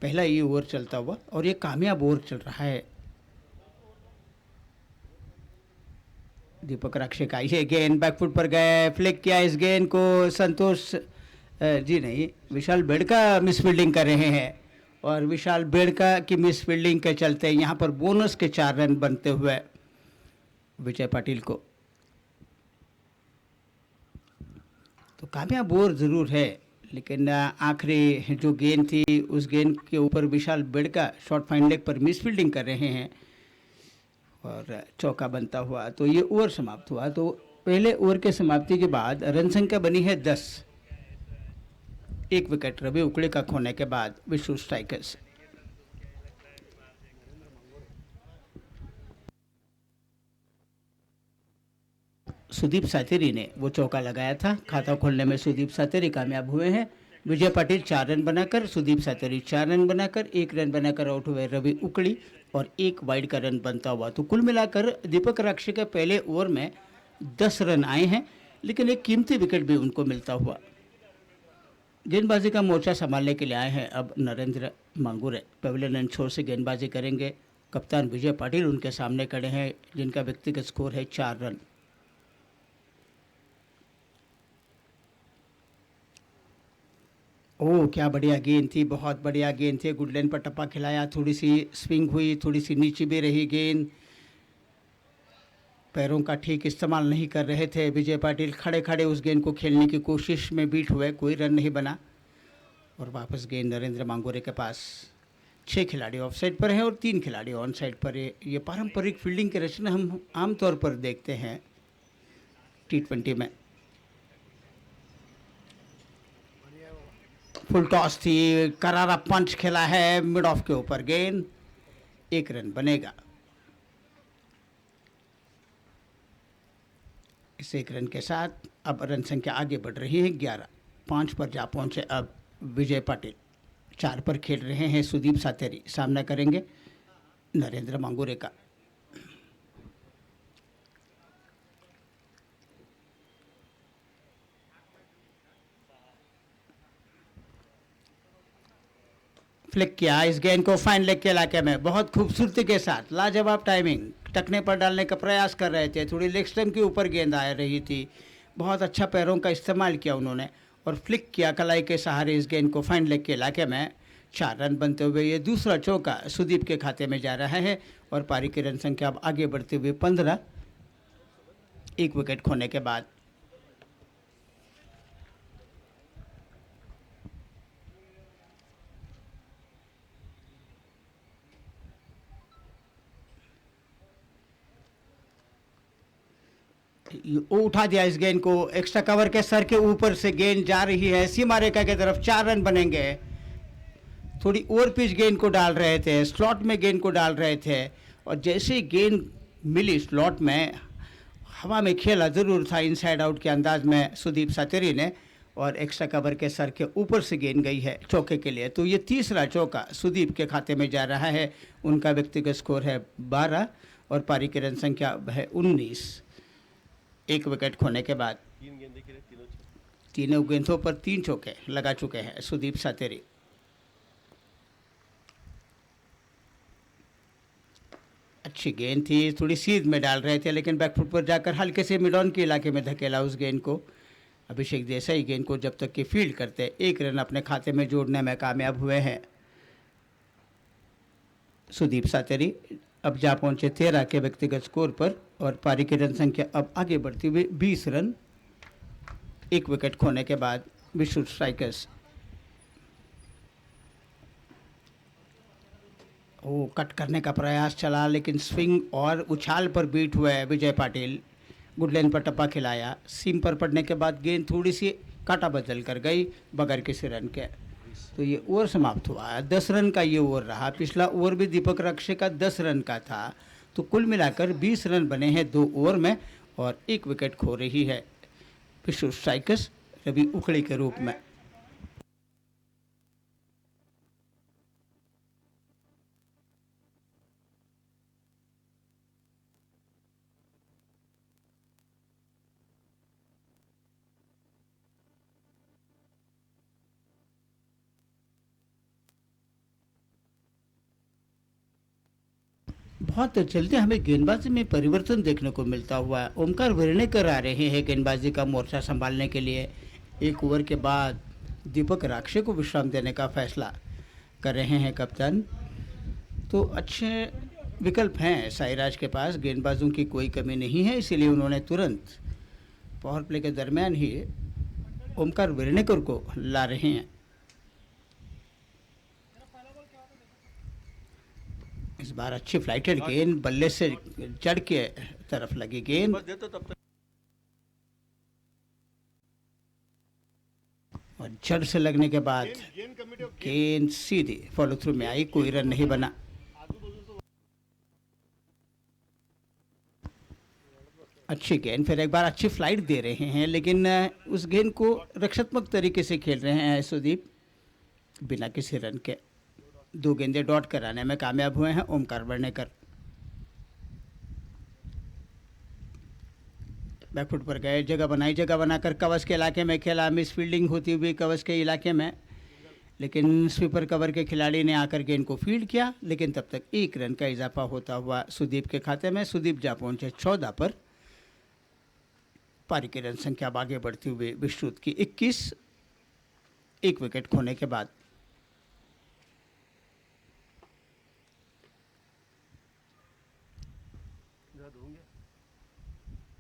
पहला ये ओवर चलता हुआ और ये कामयाब ओवर चल रहा है। दीपक रक्षक आई है, गेंद बैकफुट पर गए, फ्लिक किया इस गेंद को, संतोष जी नहीं, विशाल बेड़का मिस फील्डिंग कर रहे हैं और विशाल बेड़का की मिस फील्डिंग के चलते यहाँ पर बोनस के 4 रन बनते हुए विजय पाटिल को। तो कामयाब ओवर ज़रूर है, लेकिन आखिरी जो गेंद थी उस गेंद के ऊपर विशाल बेड़का शॉर्ट फाइन लेग पर मिस फील्डिंग कर रहे हैं और चौका बनता हुआ तो ये ओवर समाप्त हुआ। तो पहले ओवर के समाप्ति के बाद रन संख्या बनी है 10। एक विकेट रवि उकड़े का खोने के बाद विश्रुत स्ट्राइकर्स। सुदीप सातेरी ने वो चौका लगाया था, खाता खोलने में सुदीप सातेरी कामयाब हुए हैं। विजय पाटिल 4 रन बनाकर, सुदीप सातेरी 4 रन बनाकर, 1 रन बनाकर आउट हुए रवि उकड़ी और 1 वाइड का रन बनता हुआ। तो कुल मिलाकर दीपक रक्षक के पहले ओवर में 10 रन आए हैं, लेकिन एक कीमती विकेट भी उनको मिलता हुआ। गेंदबाजी का मोर्चा संभालने के लिए आए हैं अब नरेंद्र मांगुरे, पेविलियन छोर से गेंदबाजी करेंगे। कप्तान विजय पाटिल उनके सामने खड़े हैं, जिनका व्यक्तिगत स्कोर है 4 रन। ओह क्या बढ़िया गेंद थी, बहुत बढ़िया गेंद थी, गुड लाइन पर टप्पा खिलाया, थोड़ी सी स्विंग हुई, थोड़ी सी नीचे भी रही गेंद। पैरों का ठीक इस्तेमाल नहीं कर रहे थे विजय पाटिल, खड़े खड़े उस गेंद को खेलने की कोशिश में बीट हुए, कोई रन नहीं बना और वापस गेंद नरेंद्र मांगोरे के पास। 6 खिलाड़ी ऑफ साइड पर हैं और 3 खिलाड़ी ऑन साइड पर है। ये पारंपरिक फील्डिंग की रचना हम आमतौर पर देखते हैं T20 में। फुल टॉस थी, करारा पंच खेला है, मिड ऑफ के ऊपर गेंद, 1 रन बनेगा। इस 1 रन के साथ अब रन संख्या आगे बढ़ रही है 11। 5 पर जा पहुंचे अब विजय पाटिल। 4 पर खेल रहे हैं सुदीप सातेरी, सामना करेंगे नरेंद्र मांगुरे का। फ्लिक किया इस गेंद को फाइन लेग के इलाके में, बहुत खूबसूरती के साथ, लाजवाब टाइमिंग, टकने पर डालने का प्रयास कर रहे थे, थोड़ी लेग स्टंप के ऊपर गेंद आ रही थी, बहुत अच्छा पैरों का इस्तेमाल किया उन्होंने और फ्लिक किया कलाई के सहारे इस गेंद को फाइन लेग के इलाके में। 4 रन बनते हुए ये दूसरा चौका सुदीप के खाते में जा रहा है और पारी की रन संख्या अब आगे बढ़ते हुए 15, 1 विकेट खोने के बाद। उठा दिया इस गेंद को, एक्स्ट्रा कवर के सर के ऊपर से गेंद जा रही है सीमा रेखा की तरफ, 4 रन बनेंगे। थोड़ी ओवर पिच गेंद को डाल रहे थे, स्लॉट में गेंद को डाल रहे थे और जैसे ही गेंद मिली स्लॉट में, हवा में खेला ज़रूर था इनसाइड आउट के अंदाज में सुदीप सातेरी ने और एक्स्ट्रा कवर के सर के ऊपर से गेंद गई है चौके के लिए। तो ये तीसरा चौका सुदीप के खाते में जा रहा है। उनका व्यक्तिगत स्कोर है 12 और पारी की रन संख्या है 19, 1 विकेट खोने के बाद। तीनों गेंदों पर 3 चौके लगा चुके हैं सुदीप सातेरी। अच्छी गेंद थी, थोड़ी सीध में डाल रहे थे लेकिन बैकफुट पर जाकर हल्के से मिड ऑन के इलाके में धकेला उस गेंद को। अभिषेक देसाई गेंद को जब तक कि फील्ड करते 1 रन अपने खाते में जोड़ने में कामयाब हुए हैं। सुदीप सातेरी अब जा पहुंचे 13 के व्यक्तिगत स्कोर पर और पारी की रन संख्या अब आगे बढ़ती हुई 20 रन, 1 विकेट खोने के बाद विश्रुत स्ट्राइकर्स। वो कट करने का प्रयास चला लेकिन स्विंग और उछाल पर बीट हुए विजय पाटिल, गुड लाइन पर टप्पा खिलाया, सीम पर पड़ने के बाद गेंद थोड़ी सी काटा बदल कर गई बगैर किसी रन के। तो ये ओवर समाप्त हुआ, 10 रन का ये ओवर रहा। पिछला ओवर भी दीपक रक्षक का 10 रन का था। तो कुल मिलाकर 20 रन बने हैं 2 ओवर में और 1 विकेट खो रही है विश्व स्ट्राइकर्स रवि उखड़ी के रूप में। बहुत जल्दी हमें गेंदबाजी में परिवर्तन देखने को मिलता हुआ है। ओमकार विरणेकर आ रहे हैं गेंदबाजी का मोर्चा संभालने के लिए। 1 ओवर के बाद दीपक राक्षे को विश्राम देने का फैसला कर रहे हैं कप्तान। तो अच्छे विकल्प हैं साइराज के पास, गेंदबाजों की कोई कमी नहीं है, इसीलिए उन्होंने तुरंत पावर प्ले के दरमियान ही ओमकार विरणेकर को ला रहे हैं। इस बार अच्छी फ्लाइटेड गेंद, बल्ले से जड़ के तरफ लगी गेंद और जड़ से लगने के बाद गेंद सीधी फॉलो थ्रू में आई, कोई रन नहीं बना। अच्छी गेंद, फिर एक बार अच्छी फ्लाइट दे रहे हैं, लेकिन उस गेंद को रक्षात्मक तरीके से खेल रहे हैं सुदीप, बिना किसी रन के 2 गेंदें डॉट कराने में कामयाब हुए हैं ओमकार वर्णेकर। बैकफुट पर गए, जगह बनाई, जगह बनाकर कवच के इलाके में खेला, मिस फील्डिंग होती हुई कवच के इलाके में, लेकिन स्वीपर कवर के खिलाड़ी ने आकर गेंद को फील्ड किया, लेकिन तब तक 1 रन का इजाफा होता हुआ सुदीप के खाते में। सुदीप जा पहुंचे 14 पर। पारी की रन संख्या आगे बढ़ती हुई विश्रुत की 21, 1 विकेट खोने के बाद।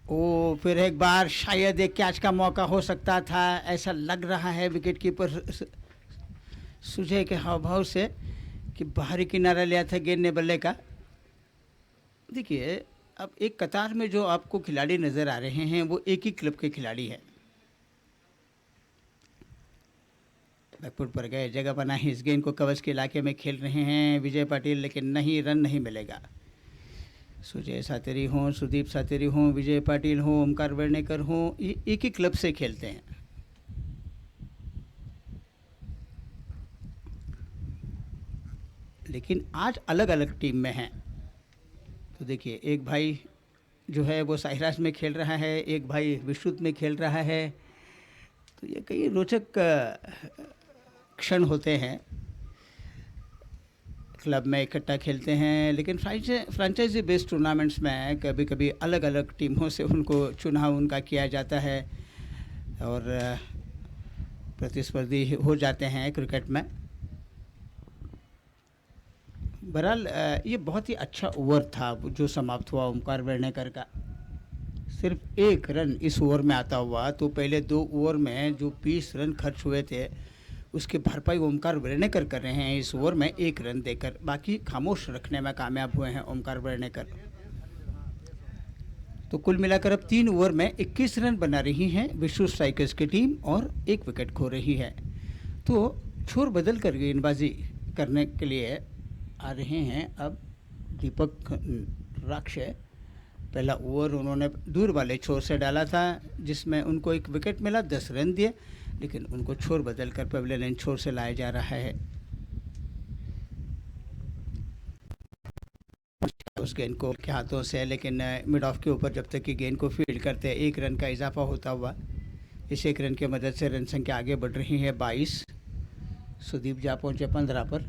ओ फिर एक बार शायद एक कैच का मौका हो सकता था, ऐसा लग रहा है विकेट कीपर सुजय के हाव भाव से कि बाहरी किनारा लिया था गेंद ने बल्ले का। देखिए अब एक कतार में जो आपको खिलाड़ी नज़र आ रहे हैं वो एक ही क्लब के खिलाड़ी हैं। बैकफुट पर गए, जगह बनाई, इस गेंद को कवच के इलाके में खेल रहे हैं विजय पाटिल, लेकिन नहीं, रन नहीं मिलेगा। सुजय सातेरी हों, सुदीप सातेरी हों, विजय पाटिल हों, ओमकार वर्णेकर हों, ये एक ही क्लब से खेलते हैं। लेकिन आज अलग अलग टीम में हैं। तो देखिए एक भाई जो है वो साइराज में खेल रहा है, एक भाई विश्रुत में खेल रहा है। तो ये कई रोचक क्षण होते हैं, क्लब में इकट्ठा खेलते हैं, लेकिन फ्रेंचाइजी बेस्ड टूर्नामेंट्स में कभी कभी अलग अलग टीमों से उनको चुनाव उनका किया जाता है और प्रतिस्पर्धी हो जाते हैं क्रिकेट में। बहरहाल ये बहुत ही अच्छा ओवर था जो समाप्त हुआ ओमकार वर्णेकर का। सिर्फ 1 रन इस ओवर में आता हुआ, तो पहले 2 ओवर में जो 20 रन खर्च हुए थे उसकी भरपाई ओमकार वर्णेकर कर रहे हैं इस ओवर में 1 रन देकर। बाकी खामोश रखने में कामयाब हुए हैं ओमकार वर्णेकर। तो कुल मिलाकर अब 3 ओवर में 21 रन बना रही है विश्रुत स्ट्राइकर्स की टीम और 1 विकेट खो रही है। तो छोर बदल कर गेंदबाजी करने के लिए आ रहे हैं अब दीपक राक्षे। पहला ओवर उन्होंने दूर वाले छोर से डाला था जिसमें उनको 1 विकेट मिला, 10 रन दिए, लेकिन उनको छोर बदल कर पवेलियन छोर से लाया जा रहा है। उस गेंद को के हाथों से, लेकिन मिड ऑफ के ऊपर जब तक कि गेंद को फील्ड करते 1 रन का इजाफा होता हुआ, इस 1 रन की मदद से रन संख्या आगे बढ़ रही है 22। सुदीप जा पहुंचे 15 पर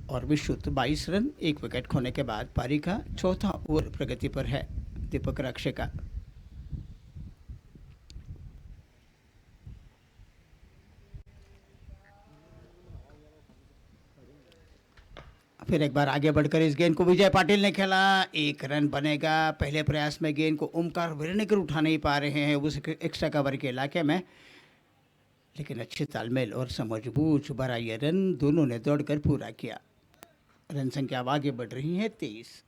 और विश्रुत 22 रन 1 विकेट खोने के बाद पारी का चौथा ओवर प्रगति पर है दीपक राक्षे का। फिर एक बार आगे बढ़कर इस गेंद को विजय पाटिल ने खेला, 1 रन बनेगा। पहले प्रयास में गेंद को ओमकार वर्णेकर उठा नहीं पा रहे हैं उस एक्स्ट्रा कवर के इलाके में, लेकिन अच्छे तालमेल और समझबूझ भरा ये रन दोनों ने दौड़कर पूरा किया। रन संख्या आगे बढ़ रही है 23।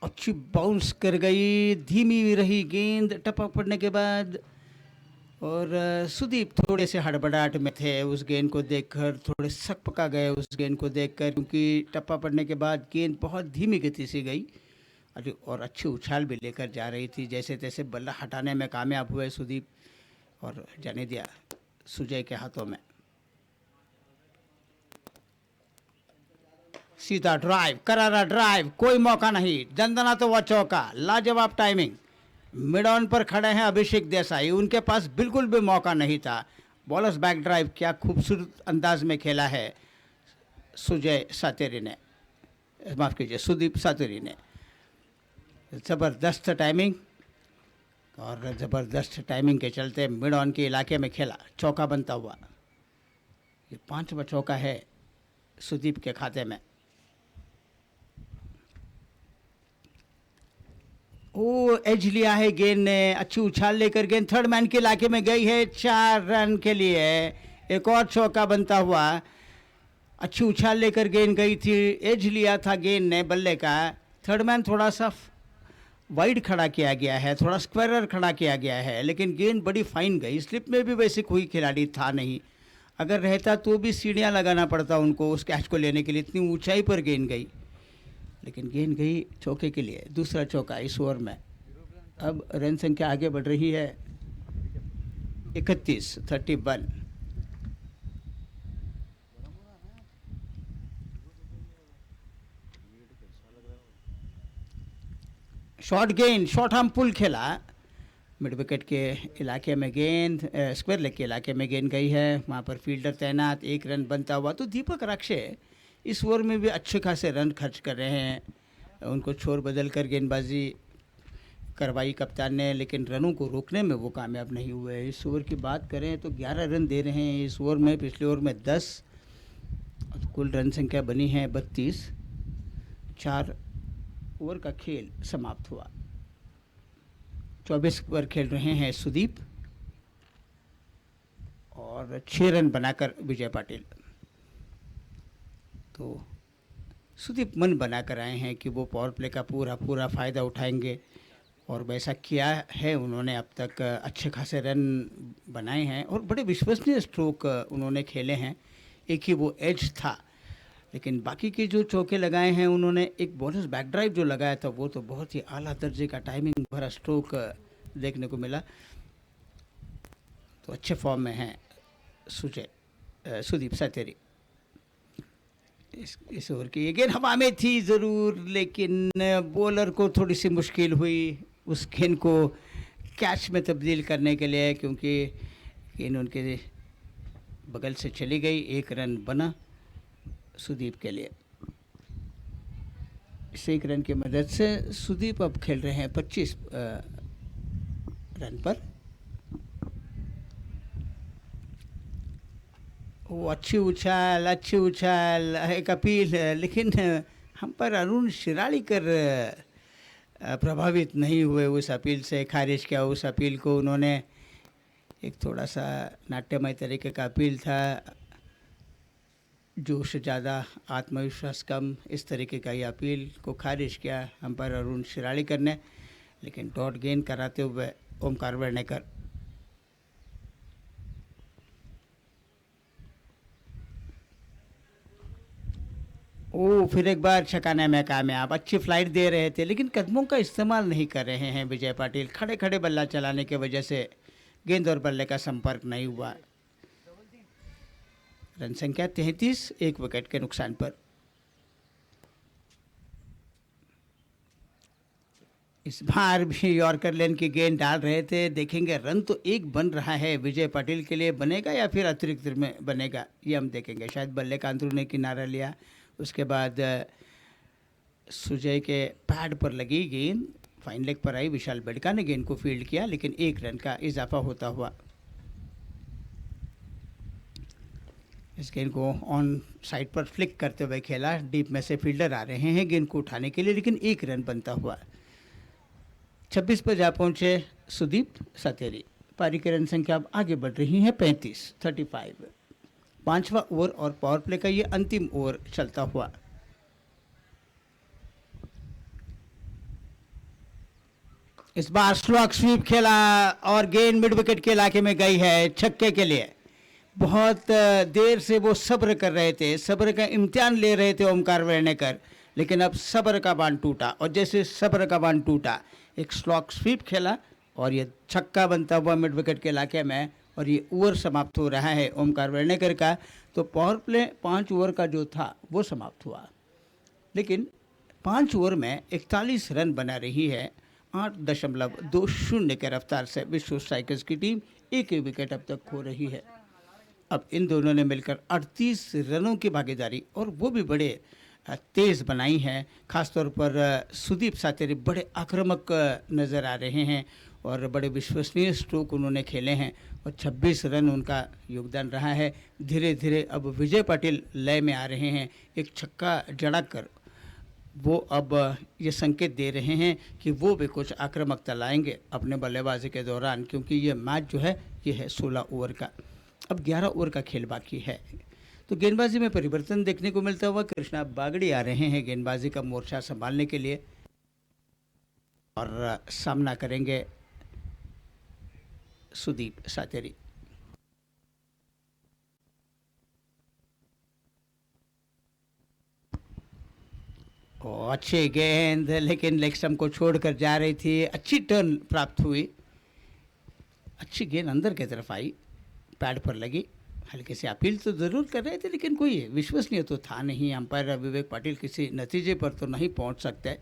अच्छी बाउंस कर गई, धीमी रही गेंद टपक पड़ने के बाद, और सुदीप थोड़े से हड़बड़ाहट में थे उस गेंद को देखकर, थोड़े सक पका गए उस गेंद को देखकर, क्योंकि टप्पा पड़ने के बाद गेंद बहुत धीमी गति से गई और अच्छी उछाल भी लेकर जा रही थी। जैसे तैसे बल्ला हटाने में कामयाब हुए सुदीप और जाने दिया सुजय के हाथों में। सीधा ड्राइव, करारा ड्राइव, कोई मौका नहीं, दंदना तो वह चौका, लाजवाब टाइमिंग, मिड ऑन पर खड़े हैं अभिषेक देसाई, उनके पास बिल्कुल भी मौका नहीं था। बॉलर्स बैक ड्राइव क्या खूबसूरत अंदाज में खेला है सुजय सातेरी ने, माफ़ कीजिए सुदीप सातेरी ने। ज़बरदस्त टाइमिंग, और ज़बरदस्त टाइमिंग के चलते मिड ऑन के इलाके में खेला, चौका बनता हुआ। ये 5वां चौका है सुदीप के खाते में। ओ एज लिया है गेंद ने, अच्छी उछाल लेकर गेंद थर्ड मैन के इलाके में गई है 4 रन के लिए। एक और चौका बनता हुआ, अच्छी उछाल लेकर गेंद गई थी, एज लिया था गेंद ने बल्ले का। थर्ड मैन थोड़ा सा वाइड खड़ा किया गया है, थोड़ा स्क्वायर खड़ा किया गया है, लेकिन गेंद बड़ी फाइन गई। स्लिप में भी वैसे कोई खिलाड़ी था नहीं, अगर रहता तो भी सीढ़ियाँ लगाना पड़ता उनको उस कैच को लेने के लिए, इतनी ऊंचाई पर गेंद गई। लेकिन गेंद गई चौके के लिए, दूसरा चौका इस ओवर में। अब रन संख्या आगे बढ़ रही है 31 शॉर्ट गेंद, शॉर्ट आर्म पुल खेला, मिड विकेट के इलाके में गेंद, स्क्वायर लेग के इलाके में गेंद गई है, वहाँ पर फील्डर तैनात, 1 रन बनता हुआ। तो दीपक राक्षे इस ओवर में भी अच्छे खासे रन खर्च कर रहे हैं, उनको छोर बदल कर गेंदबाजी करवाई कप्तान ने, लेकिन रनों को रोकने में वो कामयाब नहीं हुए। इस ओवर की बात करें तो 11 रन दे रहे हैं इस ओवर में, पिछले ओवर में 10, कुल रन संख्या बनी है 32। 4 ओवर का खेल समाप्त हुआ। 24 पर खेल रहे हैं सुदीप और 6 रन बनाकर विजय पाटिल। तो सुदीप मन बनाकर आए हैं कि वो पावर प्ले का पूरा फ़ायदा उठाएंगे, और वैसा किया है उन्होंने। अब तक अच्छे खासे रन बनाए हैं और बड़े विश्वसनीय स्ट्रोक उन्होंने खेले हैं। एक ही वो एज था, लेकिन बाकी के जो चौके लगाए हैं उन्होंने, एक बॉलर्स बैक ड्राइव जो लगाया था वो तो बहुत ही आला दर्जे का टाइमिंग भरा स्ट्रोक देखने को मिला। तो अच्छे फॉर्म में हैं सुदीप सातेरी। इस ओवर की ये गेंद हवा में थी ज़रूर, लेकिन बॉलर को थोड़ी सी मुश्किल हुई उस गेंद को कैच में तब्दील करने के लिए, क्योंकि गेंद उनके बगल से चली गई। 1 रन बना सुदीप के लिए। इस 1 रन की मदद से सुदीप अब खेल रहे हैं 25 रन पर। वो अच्छी उछाल एक अपील, लेकिन हम पर अरुण शिरालीकर प्रभावित नहीं हुए उस अपील से, खारिज किया उस अपील को उन्होंने। एक थोड़ा सा नाट्यमय तरीके का अपील था, जोश ज़्यादा आत्मविश्वास कम, इस तरीके का ये अपील को खारिज किया हम पर अरुण शिरालीकर ने। लेकिन डॉट गेंद कराते हुए ओमकार वर्णेकर। ओ फिर एक बार छकाने में कामयाब, अच्छी फ्लाइट दे रहे थे लेकिन कदमों का इस्तेमाल नहीं कर रहे हैं विजय पाटिल। खड़े खड़े बल्ला चलाने की वजह से गेंद और बल्ले का संपर्क नहीं हुआ। रन संख्या 33, 1 विकेट के नुकसान पर। इस बार भी यॉर्कर लेन की गेंद डाल रहे थे, देखेंगे। रन तो 1 बन रहा है विजय पाटिल के लिए, बनेगा या फिर अतिरिक्त में बनेगा ये हम देखेंगे। शायद बल्ले का अंदरूनी किनारा लिया, उसके बाद सुजय के पैड पर लगी गेंद, फाइन लेग पर आई, विशाल बेड़का ने गेंद को फील्ड किया, लेकिन 1 रन का इजाफा होता हुआ। इस गेंद को ऑन साइड पर फ्लिक करते हुए खेला, डीप में से फील्डर आ रहे हैं गेंद को उठाने के लिए, लेकिन 1 रन बनता हुआ। 26 पर जा पहुंचे सुदीप सातेरी। पारी की रन संख्या अब आगे बढ़ रही है 35। 5वां ओवर और पावर प्ले का ये अंतिम ओवर चलता हुआ। इस बार स्लॉग स्वीप खेला और गेंद मिड विकेट के इलाके में गई है छक्के के लिए। बहुत देर से वो सब्र कर रहे थे, सब्र का इम्तिहान ले रहे थे ओमकार वर्णेकर, लेकिन अब सब्र का बांध टूटा। और जैसे सब्र का बांध टूटा, एक स्लॉग स्वीप खेला और ये छक्का बनता हुआ मिड विकेट के इलाके में, और ये ओवर समाप्त हो रहा है ओमकार वर्णेकर का। तो पावर प्ले 5 ओवर का जो था वो समाप्त हुआ, लेकिन 5 ओवर में 41 रन बना रही है 8.20 के रफ्तार से विश्व स्ट्राइकर्स की टीम एक ही विकेट अब तक खो रही है। अब इन दोनों ने मिलकर 38 रनों की भागीदारी और वो भी बड़े तेज़ बनाई है। खासतौर पर सुदीप सातेरी बड़े आक्रामक नज़र आ रहे हैं और बड़े विश्वसनीय स्ट्रोक उन्होंने खेले हैं और 26 रन उनका योगदान रहा है। धीरे धीरे अब विजय पाटिल लय में आ रहे हैं। एक छक्का जड़ा कर वो अब ये संकेत दे रहे हैं कि वो भी कुछ आक्रामकता लाएंगे अपने बल्लेबाजी के दौरान, क्योंकि ये मैच जो है ये है 16 ओवर का। अब 11 ओवर का खेल बाकी है। तो गेंदबाजी में परिवर्तन देखने को मिलता हुआ कृष्णा बागड़ी आ रहे हैं गेंदबाजी का मोर्चा संभालने के लिए और सामना करेंगे सुदीप सातेरी। अच्छी गेंद लेकिन लेग स्टंप को छोड़कर जा रही थी। अच्छी टर्न प्राप्त हुई। अच्छी गेंद अंदर की तरफ आई, पैड पर लगी। हल्के से अपील तो ज़रूर कर रहे थे लेकिन कोई विश्वसनीय तो था नहीं। अंपायर विवेक पाटिल किसी नतीजे पर तो नहीं पहुंच सकते।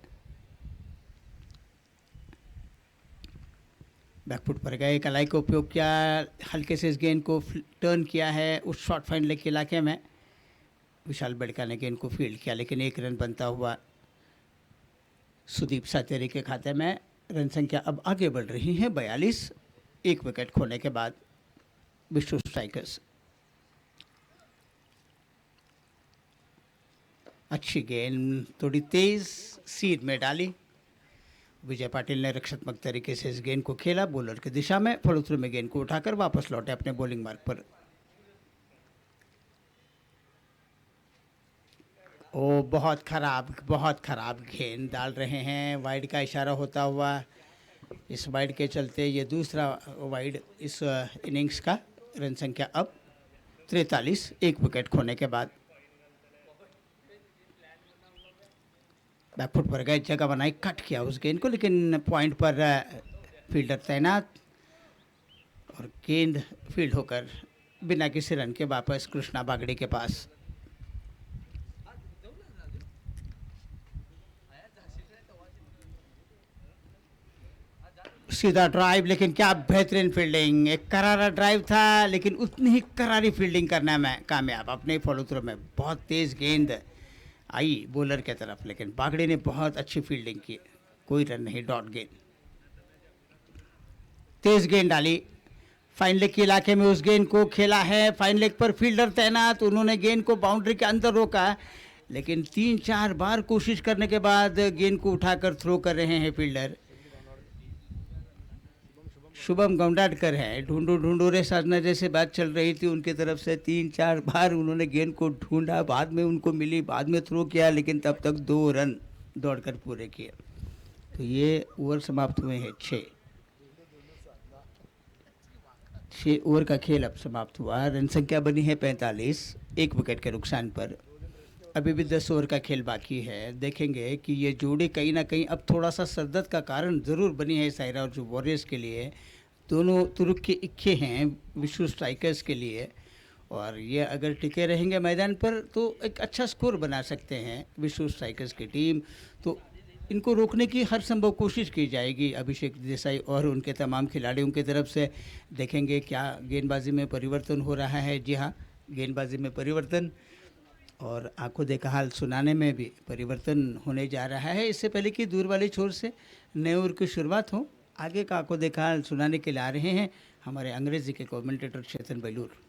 बैकफुट पर गए, कलाई का उपयोग किया, हल्के से इस गेंद को टर्न किया है उस शॉर्ट फाइन लेग के इलाके में। विशाल बड़का ने गेंद को फील्ड किया लेकिन एक रन बनता हुआ सुदीप सातेरी के खाते में। रन संख्या अब आगे बढ़ रही है 42, एक विकेट खोने के बाद विश्व स्ट्राइकर्स। अच्छी गेंद थोड़ी तेज सीध में डाली। विजय पाटिल ने रक्षात्मक तरीके से इस गेंद को खेला बॉलर की दिशा में। फॉलोथ्रू में गेंद को उठाकर वापस लौटे अपने बॉलिंग मार्ग पर। ओ बहुत खराब गेंद डाल रहे हैं। वाइड का इशारा होता हुआ इस वाइड के चलते ये दूसरा वाइड इस इनिंग्स का। रन संख्या अब 43, एक विकेट खोने के बाद। बैकफुट पर गए, जगह बनाई, कट किया उस गेंद को लेकिन पॉइंट पर फील्डर तैनात और गेंद फील्ड होकर बिना किसी रन के वापस कृष्णा बागड़ी के पास। सीधा ड्राइव लेकिन क्या बेहतरीन फील्डिंग। एक करारा ड्राइव था लेकिन उतनी ही करारी फील्डिंग करने में कामयाब अपने फॉलो थ्रू में। बहुत तेज़ गेंद आई बॉलर के तरफ लेकिन बागड़ी ने बहुत अच्छी फील्डिंग की। कोई रन नहीं, डॉट गेंद। तेज गेंद डाली, फाइन लेग के इलाके में उस गेंद को खेला है। फाइन लेग पर फील्डर तैनात, उन्होंने गेंद को बाउंड्री के अंदर रोका लेकिन 3-4 बार कोशिश करने के बाद गेंद को उठाकर थ्रो कर रहे हैं फील्डर। शुभम गौंडाटकर हैं। ढूंढो ढूंढो रे साजना जैसे बात चल रही थी उनकी तरफ से। 3-4 बार उन्होंने गेंद को ढूंढा, बाद में उनको मिली, बाद में थ्रो किया लेकिन तब तक 2 रन दौड़कर पूरे किए। तो ये ओवर समाप्त हुए हैं 6 ओवर का खेल अब समाप्त हुआ। रन संख्या बनी है 45, एक विकेट के नुकसान पर। अभी भी 10 ओवर का खेल बाकी है। देखेंगे कि ये जोड़ी कहीं ना कहीं अब थोड़ा सा सरदर्द का कारण ज़रूर बनी है सायरा और जो वॉरियर्स के लिए। दोनों तुरुक के इक्के हैं विश्व स्ट्राइकर्स के लिए और ये अगर टिके रहेंगे मैदान पर तो एक अच्छा स्कोर बना सकते हैं विश्व स्ट्राइकर्स की टीम। तो इनको रोकने की हर संभव कोशिश की जाएगी अभिषेक देसाई और उनके तमाम खिलाड़ियों की तरफ से। देखेंगे क्या गेंदबाजी में परिवर्तन हो रहा है। जी हाँ, गेंदबाजी में परिवर्तन और आंखों देखा हाल सुनाने में भी परिवर्तन होने जा रहा है। इससे पहले कि दूर वाली छोर से नए ओवर की शुरुआत हो, आगे का आंखों देखा हाल सुनाने के लिए आ रहे हैं हमारे अंग्रेजी के commentator Chetan Belur.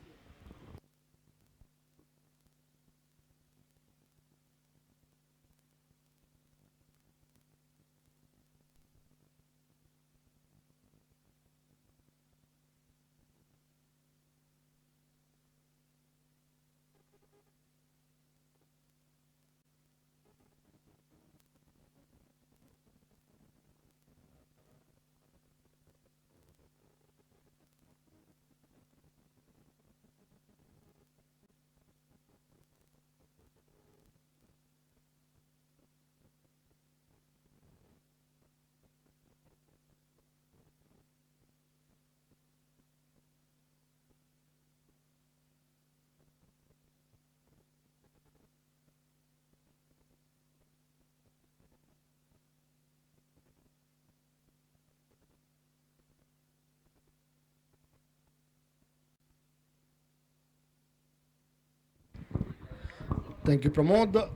Thank you, Pramod.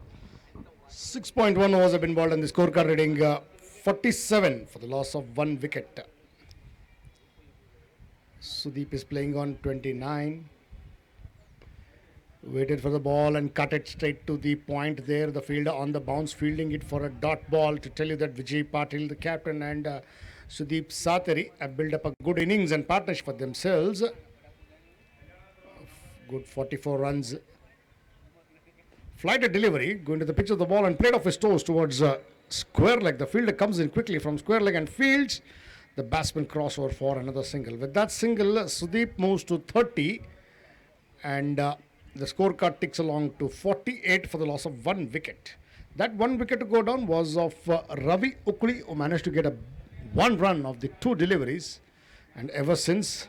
6.1 overs have been bowled and the scorecard reading 47 for the loss of 1 wicket. Sudeep is playing on 29. Waited for the ball and cut it straight to the point there. The fielder on the bounce, fielding it for a dot ball. To tell you that Vijay Patil, the captain, and Sudeep Satari have built up a good innings and partnership for themselves. Good 44 runs. Flighted delivery, going to the pitch of the ball and played off his toes towards square leg. The fielder comes in quickly from square leg and fields. The batsman crossover for another single. With that single, Sudeep moves to 30 and the scorecard ticks along to 48 for the loss of 1 wicket. That 1 wicket to go down was of Ravi Ukuli, who managed to get a 1 run of the 2 deliveries. And ever since,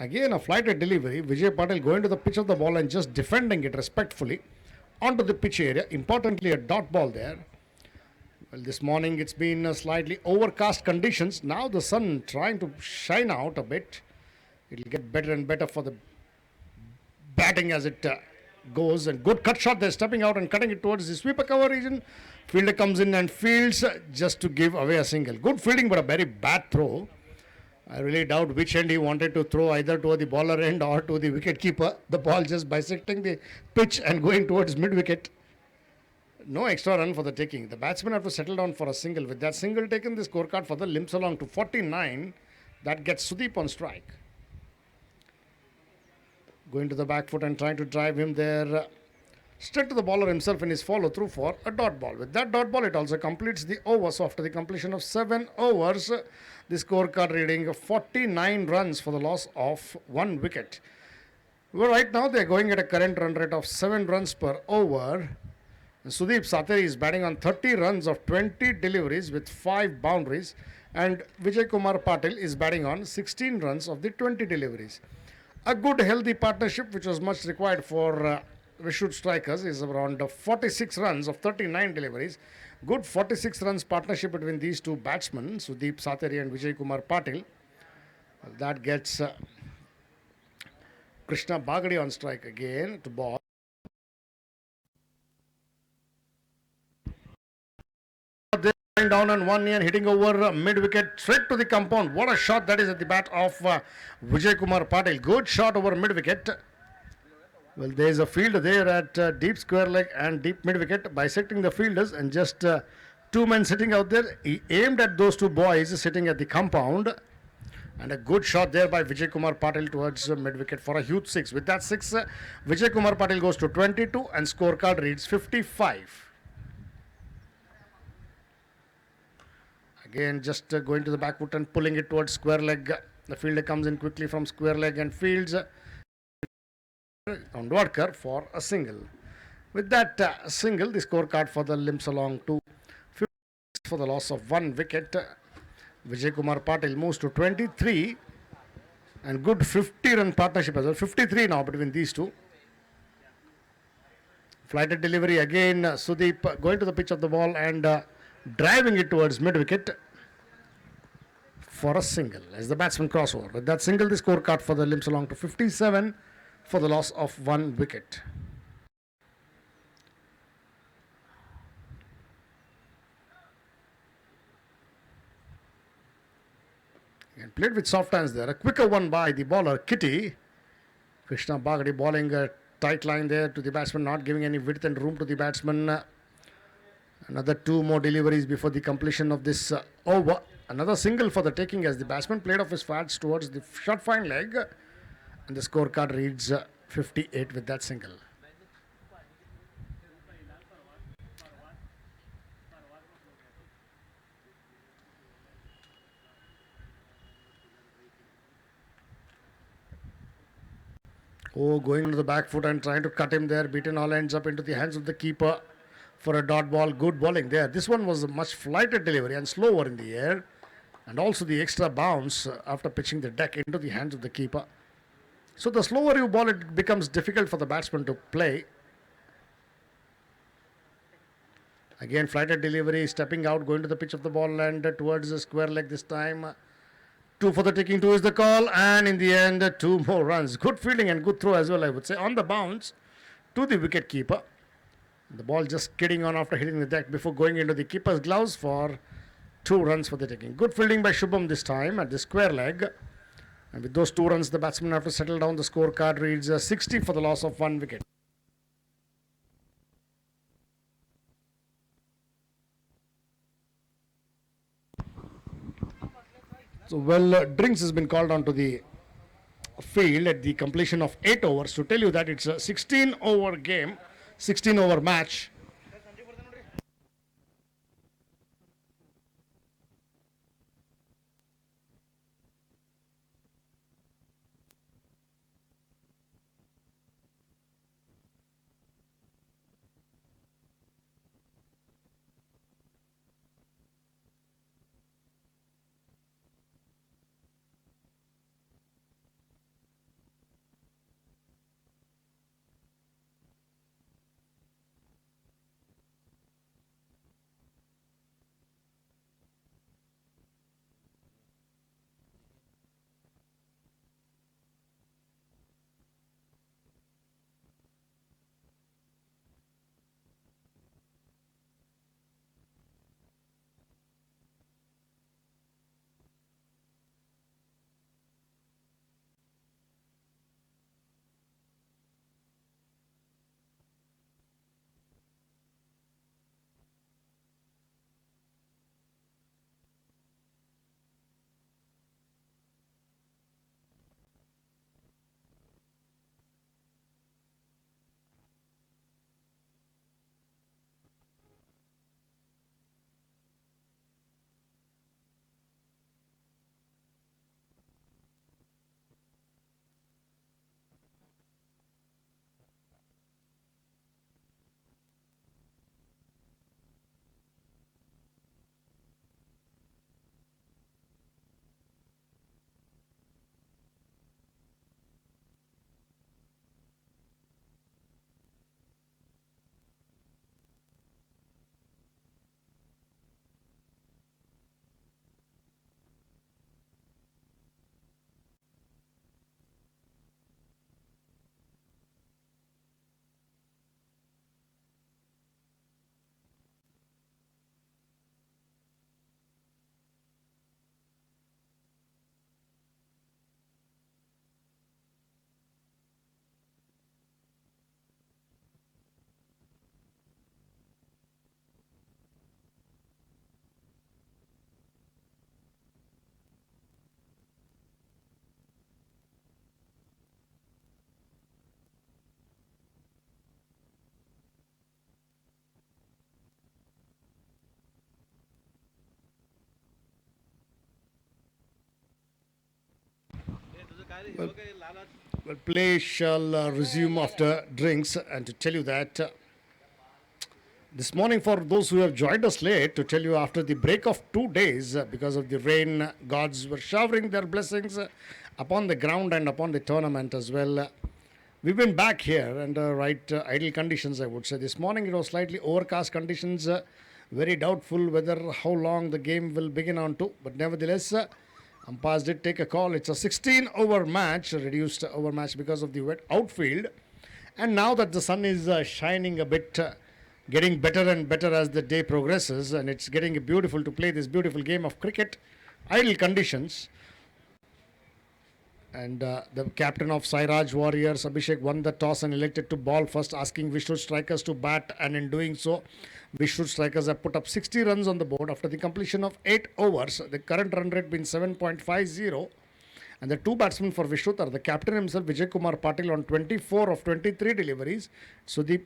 again a flighted delivery, Vijay Patil going to the pitch of the ball and just defending it respectfully onto the pitch area. Importantly, a dot ball there. Well, this morning it's been slightly overcast conditions. Now the sun trying to shine out a bit. It'll get better and better for the batting as it goes. And good cut shot there, stepping out and cutting it towards the sweeper cover region. Fielder comes in and fields just to give away a single. Good fielding, but a very bad throw. I really doubt which end he wanted to throw, either to the bowler end or to the wicket keeper. The ball just bisecting the pitch and going towards mid-wicket. No extra run for the taking. The batsmen have to settle down for a single. With that single taken, the scorecard for the limps along to 49. That gets Sudeep on strike. Going to the back foot and trying to drive him there. Straight to the bowler himself in his follow through for a dot ball. With that dot ball, it also completes the over. So after the completion of 7 overs, the scorecard reading 49 runs for the loss of 1 wicket. Well, right now they're going at a current run rate of 7 runs per over. Sudeep Satari is batting on 30 runs of 20 deliveries with 5 boundaries. And Vijay Kumar Patil is batting on 16 runs of the 20 deliveries. A good healthy partnership which was much required for Vishrut strikers is around 46 runs of 39 deliveries. Good 46 runs partnership between these two batsmen, Sudeep Satari and Vijay Kumar Patil. That gets Krishna Bagadi on strike again to ball. Going down on one knee and hitting over mid-wicket straight to the compound. What a shot that is at the bat of Vijay Kumar Patil. Good shot over mid-wicket. Well, there is a fielder there at deep square leg and deep mid-wicket, bisecting the fielders, and just 2 men sitting out there. He aimed at those 2 boys sitting at the compound, and a good shot there by Vijay Kumar Patil towards mid-wicket for a huge 6. With that 6, Vijay Kumar Patil goes to 22 and scorecard reads 55. Again, just going to the back foot and pulling it towards square leg. The fielder comes in quickly from square leg and fields on Dwadkar for a single. With that single, the scorecard for the limps along to 50 for the loss of 1 wicket. Vijay Kumar Patil moves to 23 and good 50 run partnership as well. 53 now between these two. Flighted delivery again. Sudeep going to the pitch of the ball and driving it towards mid-wicket for a single as the batsman crossover. With that single, the scorecard for the limps along to 57 for the loss of 1 wicket. And played with soft hands there. A quicker one by the bowler, Kitty. Krishna Bagadi bowling a tight line there to the batsman, not giving any width and room to the batsman. Another 2 more deliveries before the completion of this over. Another single for the taking as the batsman played off his pads towards the short fine leg. And the scorecard reads 58 with that single. Oh, going to the back foot and trying to cut him there. Beaten all ends up into the hands of the keeper for a dot ball. Good bowling there. This one was a much flighted delivery and slower in the air. And also the extra bounce after pitching the deck into the hands of the keeper. So the slower you ball, it becomes difficult for the batsman to play. Again, flighted delivery, stepping out, going to the pitch of the ball and towards the square leg this time. Two for the taking, two is the call, and in the end, two more runs. Good fielding and good throw as well, I would say. On the bounce to the wicket keeper. The ball just skidding on after hitting the deck before going into the keeper's gloves for 2 runs for the taking. Good fielding by Shubham this time at the square leg. And with those 2 runs, the batsmen have to settle down. The scorecard reads 60 for the loss of 1 wicket. So, Drinks has been called onto the field at the completion of 8 overs to tell you that it's a 16-over game, 16-over match. Well, play shall resume after drinks, and to tell you that this morning, for those who have joined us late, to tell you after the break of 2 days because of the rain, gods were showering their blessings upon the ground and upon the tournament as well. We've been back here under ideal conditions, I would say. This morning it was slightly overcast conditions, very doubtful whether how long the game will begin on to, but nevertheless, umpires did take a call. It's a 16-over match, reduced over match because of the wet outfield. And now that the sun is shining a bit, getting better and better as the day progresses, and it's getting beautiful to play this beautiful game of cricket, ideal conditions. And the captain of Sairaj Warriors, Abhishek, won the toss and elected to bowl first, asking Vishrut strikers to bat. And in doing so, Vishrut strikers have put up 60 runs on the board after the completion of 8 overs. The current run rate being 7.50. And the two batsmen for Vishrut are the captain himself, Vijay Kumar Patil, on 24 of 23 deliveries. So the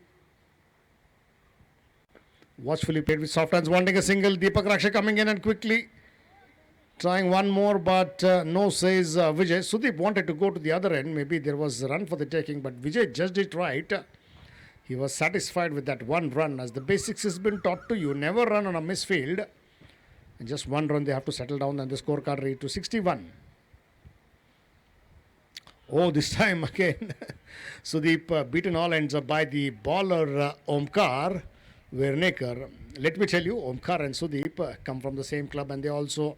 watchfully played with soft hands, wanting a single. Deepak Raksha coming in and quickly trying one more, but no, says Vijay. Sudeep wanted to go to the other end. Maybe there was a run for the taking, but Vijay judged it right. He was satisfied with that one run. As the basics has been taught to you, never run on a misfield. And just one run they have to settle down, and the scorecard read to 61. Oh, this time again, Sudeep beaten all ends up by the bowler Omkar Vernekar. Let me tell you, Omkar and Sudeep come from the same club, and they also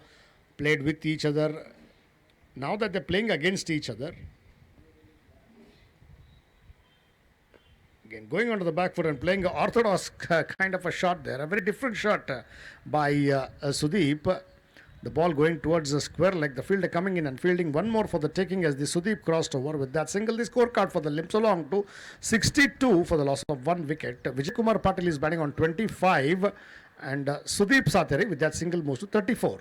played with each other now that they're playing against each other. Again, going onto the back foot and playing an orthodox kind of a shot there. A very different shot by Sudeep. The ball going towards the square leg. The fielder coming in and fielding one more for the taking as the Sudeep crossed over. With that single, the scorecard for the limps along to 62 for the loss of 1 wicket. Vijay Kumar Patil is batting on 25 and Sudeep Sateri with that single moves to 34.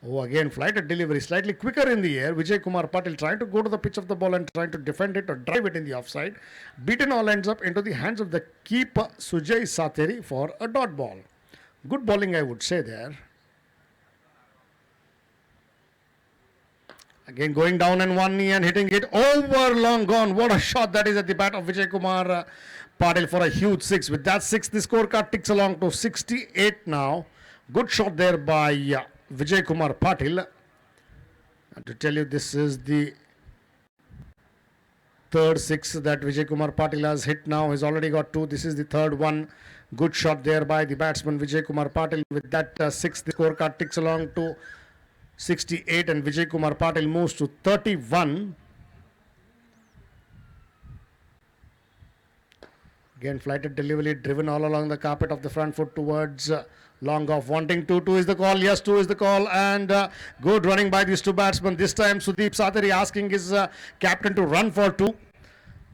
Oh, again, flighted delivery, slightly quicker in the air. Vijay Kumar Patil trying to go to the pitch of the ball and trying to defend it or drive it in the offside. Beaten all ends up into the hands of the keeper, Sujay Sateri, for a dot ball. Good bowling, I would say there. Again, going down on one knee and hitting it over, long gone. What a shot that is at the bat of Vijay Kumar Patil for a huge 6. With that 6, the scorecard ticks along to 68 now. Good shot there by Vijay Kumar Patil. And to tell you, this is the third 6 that Vijay Kumar Patil has hit now. He's already got 2. This is the third one. Good shot there by the batsman Vijay Kumar Patil. With that 6, the scorecard ticks along to 68 and Vijay Kumar Patil moves to 31. Again, flighted delivery driven all along the carpet of the front foot towards long off, wanting 2 is the call. Yes, 2 is the call, and good running by these 2 batsmen. This time Sudeep Sateri asking his captain to run for 2.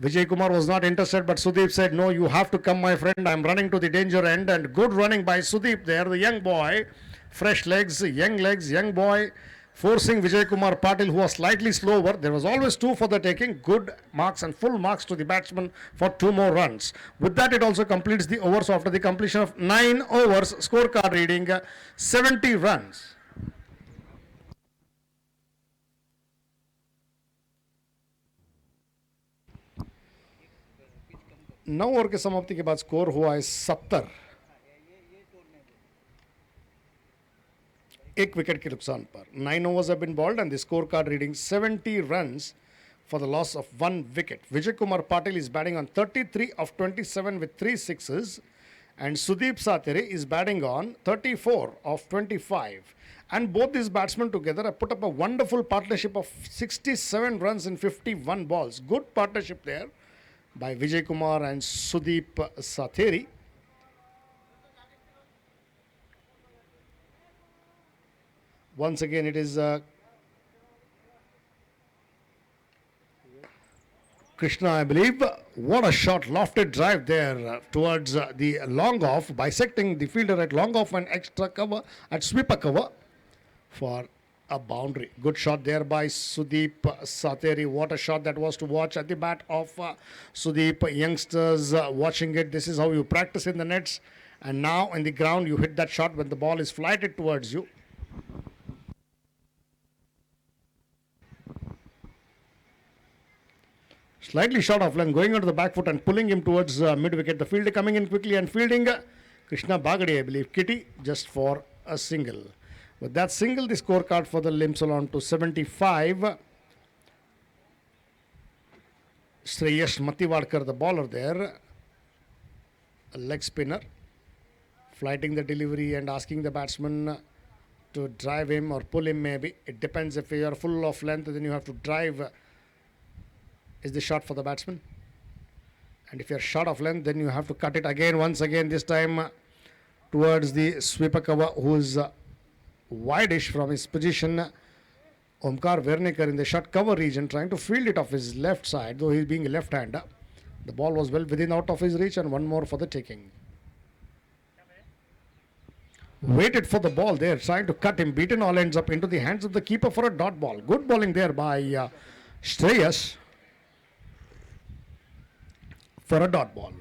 Vijay Kumar was not interested, but Sudeep said, no, you have to come, my friend. I'm running to the danger end. And good running by Sudeep there, the young boy. Fresh legs, young boy. Forcing Vijay Kumar Patil, who was slightly slower. There was always 2 for the taking. Good marks and full marks to the batsman for 2 more runs. With that, it also completes the overs after the completion of 9 overs. Scorecard reading 70 runs. Now over के समाप्ति के बाद score हुआ है 70. 1 wicket के नुकसान पर. 9 overs have been bowled and the scorecard reading 70 runs for the loss of 1 wicket. Vijay Kumar Patil is batting on 33 of 27 with 3 sixes and Sudeep Sateri is batting on 34 of 25. And both these batsmen together have put up a wonderful partnership of 67 runs in 51 balls. Good partnership there by Vijay Kumar and Sudeep Sateri. Once again, it is Krishna, I believe. What a shot, lofted drive there towards the long off, bisecting the fielder at long off and extra cover at sweeper cover for a boundary. Good shot there by Sudeep Sateri. What a shot that was to watch at the bat of Sudeep. Youngsters watching it. This is how you practice in the nets. And now in the ground, you hit that shot when the ball is flighted towards you. Slightly short of length, going onto the back foot and pulling him towards mid-wicket. The fielder coming in quickly and fielding Krishna Bagade, I believe, Kitty, just for a single. With that single, the scorecard for the limps along to 75. Shreyas Matiwadkar, the bowler there, a leg spinner, flighting the delivery and asking the batsman to drive him or pull him maybe. It depends. If you are full of length, then you have to drive. Is the shot for the batsman. And if you are short of length, then you have to cut it again, once again, this time towards the sweeper cover, who is wideish from his position. Omkar Vernekar in the short cover region, trying to field it off his left side, though he's being a left-hander. The ball was well within out of his reach, and one more for the taking. Waited for the ball there, trying to cut him. Beaten all ends up into the hands of the keeper for a dot ball. Good bowling there by Shreyas for a dot ball.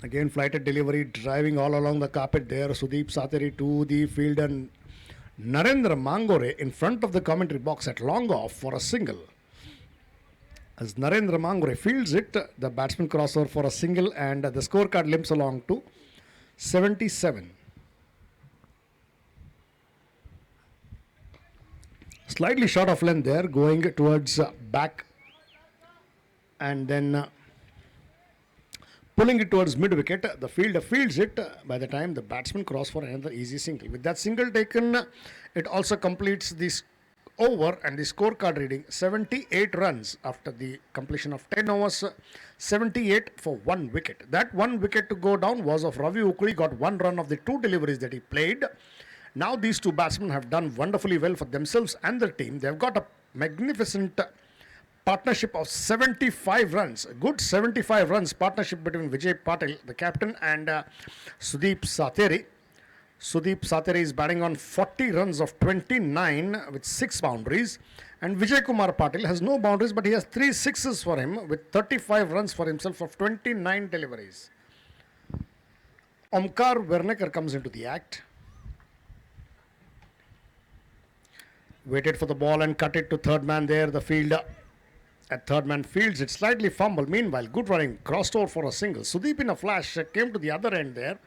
Again, flighted delivery, driving all along the carpet there. Sudeep Sateri to the field and Narendra Mangore in front of the commentary box at long off for a single. As Narendra Mangore fields it, the batsman crossover for a single, and the scorecard limps along to 77. Slightly short of length there, going towards back and then pulling it towards mid-wicket. The fielder fields it by the time the batsman cross for another easy single. With that single taken, it also completes this over and the scorecard reading 78 runs after the completion of 10 overs, 78 for 1 wicket. That 1 wicket to go down was of Ravi Ukri, got 1 run of the 2 deliveries that he played. Now these 2 batsmen have done wonderfully well for themselves and their team. They've got a magnificent partnership of 75 runs, a good 75 runs partnership between Vijay Patil, the captain, and Sudeep Sateri. Sudeep Sateri is batting on 40 runs of 29 with 6 boundaries, and Vijay Kumar Patil has no boundaries, but he has 3 sixes for him with 35 runs for himself of 29 deliveries. Omkar Werneker comes into the act. Waited for the ball and cut it to third man there. The fielder at third man fields it, slightly fumble. Meanwhile, good running, crossed over for a single. Sudeep in a flash came to the other end there.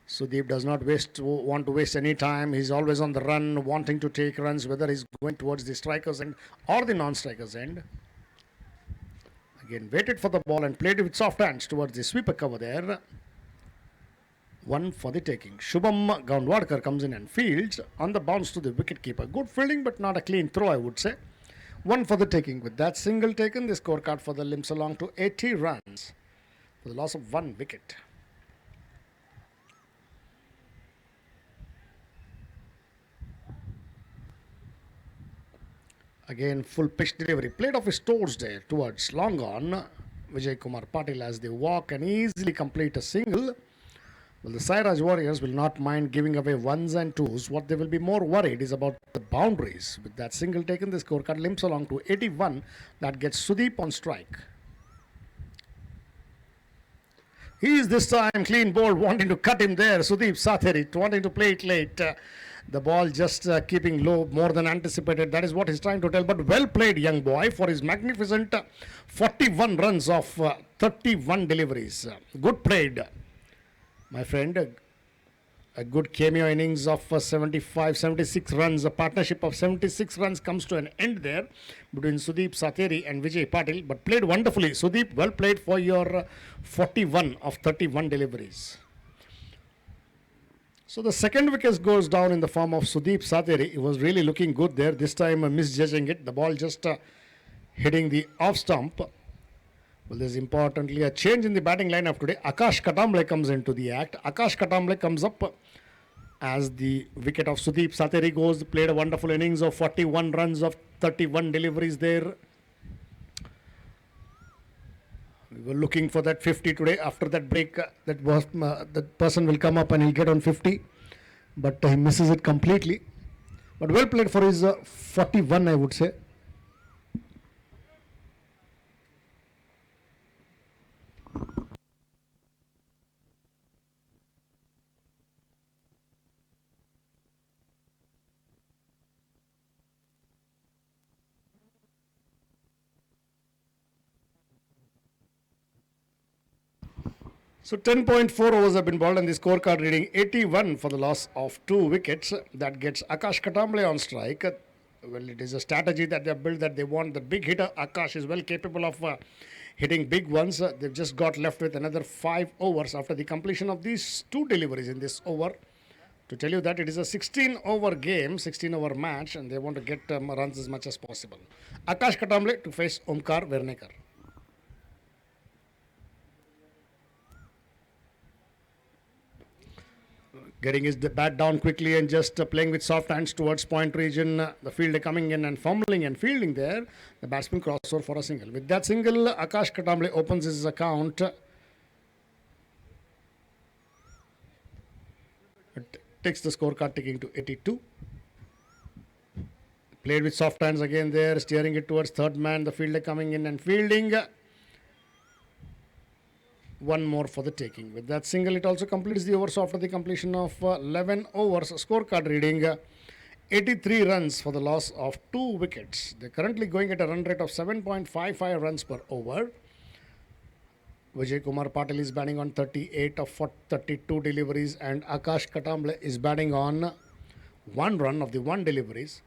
Sudeep does not want to waste any time. He's always on the run, wanting to take runs, whether he's going towards the strikers end or the non-strikers end. Again, waited for the ball and played it with soft hands towards the sweeper cover there. 1 for the taking. Shubham Gaundwadkar comes in and fields on the bounce to the wicketkeeper. Good fielding, but not a clean throw, I would say. 1 for the taking. With that single taken, the scorecard for the limps along to 80 runs for the loss of 1 wicket. Again, full pitch delivery. Played off his toes there towards long on. Vijay Kumar Patil as they walk and easily complete a single. Well, the Sairaj Warriors will not mind giving away 1s and 2s. What they will be more worried is about the boundaries. With that single taken, the scorecard limps along to 81. That gets Sudeep on strike. He is this time clean bowled, wanting to cut him there. Sudeep Satheri wanting to play it late. The ball just keeping low, more than anticipated. That is what he's trying to tell. But well played, young boy, for his magnificent 41 runs of 31 deliveries. Good played, my friend. A good cameo innings of 76 runs. A partnership of 76 runs comes to an end there between Sudeep Satheri and Vijay Patil. But played wonderfully. Sudeep, well played for your 41 of 31 deliveries. So the second wicket goes down in the form of Sudeep Satheri. He was really looking good there. This time misjudging it. The ball just hitting the off stump. Well, there's importantly a change in the batting lineup today. Akash Katamble comes into the act. Akash Katamble comes up as the wicket of Sudeep Satheri goes. Played a wonderful innings of 41 runs of 31 deliveries there. We were looking for that 50 today. After that break, that person will come up and he'll get on 50. But he misses it completely. But well played for his 41, I would say. So 10.4 overs have been bowled and the scorecard reading 81 for the loss of 2 wickets. That gets Akash Katamble on strike. Well, it is a strategy that they have built, that they want the big hitter. Akash is well capable of hitting big ones. They've just got left with another 5 overs after the completion of these 2 deliveries in this over. To tell you that it is a 16-over game, 16-over match, and they want to get runs as much as possible. Akash Katamble to face Omkar Werneker. Getting his bat down quickly and just playing with soft hands towards point region. The fielder coming in and fumbling and fielding there. The batsman crossover for a single. With that single, Akash Katamble opens his account. It takes the scorecard taking to 82. Played with soft hands again there, steering it towards third man. The fielder coming in and fielding. 1 more for the taking. With that single, it also completes the overs after the completion of 11 overs. Scorecard reading 83 runs for the loss of 2 wickets. They're currently going at a run rate of 7.55 runs per over. Vijay Kumar Patil is batting on 38 of 32 deliveries and Akash Katamble is batting on 1 run of the 1 deliveries.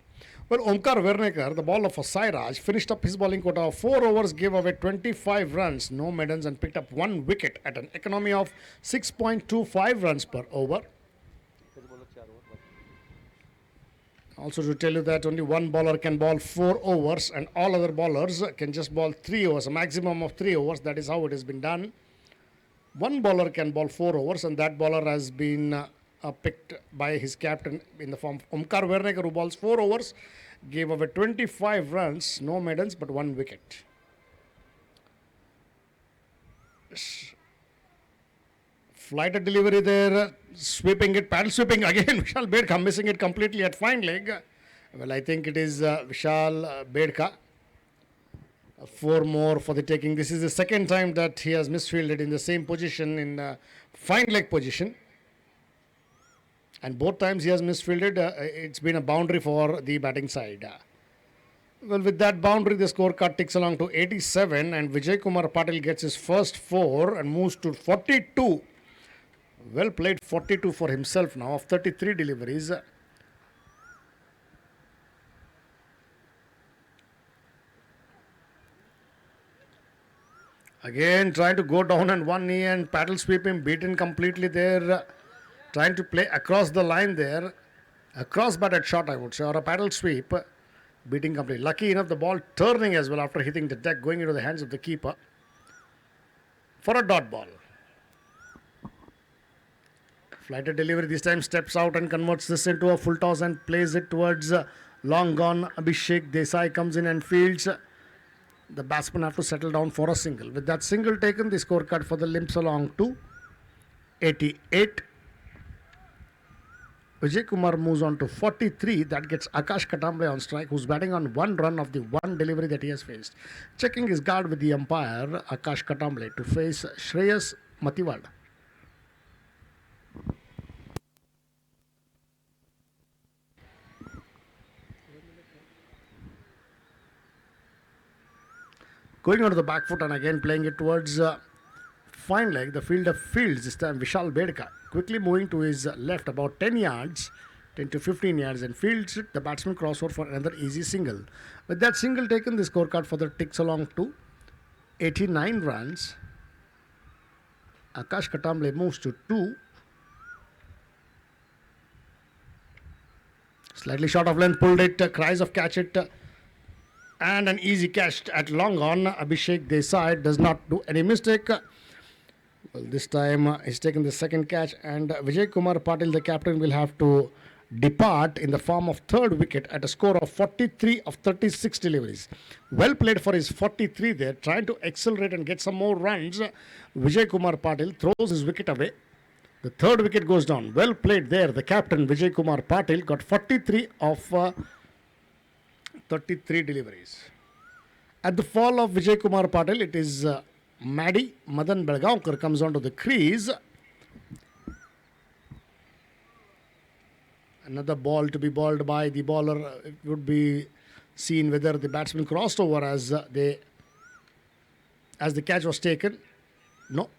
Well, Omkar Wernekar, the bowler for Sairaj, finished up his bowling quota of 4 overs, gave away 25 runs, no maidens, and picked up 1 wicket at an economy of 6.25 runs per over. Also to tell you that only one bowler can bowl 4 overs and all other bowlers can just bowl 3 overs, a maximum of 3 overs. That is how it has been done. One bowler can bowl 4 overs and that bowler has been picked by his captain in the form of Omkar Wernekar, who bowls 4 overs, gave away 25 runs, no maidens but 1 wicket. Flighted delivery there, sweeping it, paddle sweeping again. Vishal Bedka missing it completely at fine leg. Well, I think it is Vishal Bedka. 4 more for the taking. This is the second time that he has misfielded in the same position, in fine leg position. And both times he has misfielded. It's been a boundary for the batting side. Well, with that boundary, the scorecard ticks along to 87 and Vijay Kumar Patil gets his first 4 and moves to 42. Well played, 42 for himself now of 33 deliveries. Again trying to go down on one knee and paddle sweep him, beaten completely there. Trying to play across the line there. A cross-batted shot, I would say, or a paddle sweep. Beating completely. Lucky enough, the ball turning as well after hitting the deck, going into the hands of the keeper for a dot ball. Flighted delivery this time, steps out and converts this into a full toss and plays it towards long gone Abhishek Desai. Comes in and fields. The batsmen have to settle down for a single. With that single taken, the scorecard for the limps along to 88. Vijay Kumar moves on to 43. That gets Akash Katamble on strike, who's batting on 1 run of the 1 delivery that he has faced. Checking his guard with the umpire, Akash Katamble, to face Shreyas Matiwad. Going onto the back foot and again playing it towards fine leg. The fielder fields this time Vishal Bedka. Quickly moving to his left about 10 yards, 10 to 15 yards, and fields it. The batsman crossover for another easy single. With that single taken, the scorecard for the ticks along to 89 runs. Akash Katamble moves to 2. Slightly short of length, pulled it, cries of catch it. And an easy catch at long on. Abhishek Desai does not do any mistake. Well, this time he's taken the second catch, and Vijay Kumar Patil, the captain, will have to depart in the form of 3rd wicket at a score of 43 of 36 deliveries. Well played for his 43 there, trying to accelerate and get some more runs. Vijay Kumar Patil throws his wicket away. The 3rd wicket goes down. Well played there. The captain, Vijay Kumar Patil, got 43 of 33 deliveries. At the fall of Vijay Kumar Patil, it is Madan Belgaonkar comes onto the crease. Another ball to be bowled by the bowler. It would be seen whether the batsman crossed over as the catch was taken. No.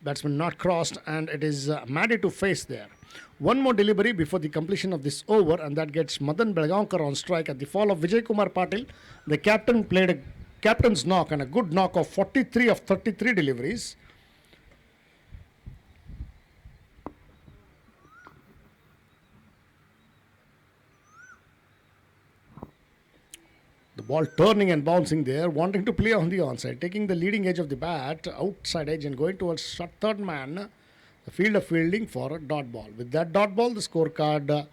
Batsman not crossed, and it is Maddie to face there. One more delivery before the completion of this over, and that gets Madan Belgaonkar on strike. At the fall of Vijay Kumar Patil, the captain played a captain's knock, and a good knock of 43 of 33 deliveries. The ball turning and bouncing there, wanting to play on the onside, taking the leading edge of the bat, outside edge, and going towards shot 3rd man. The fielder fielding for a dot ball. With that dot ball, the scorecard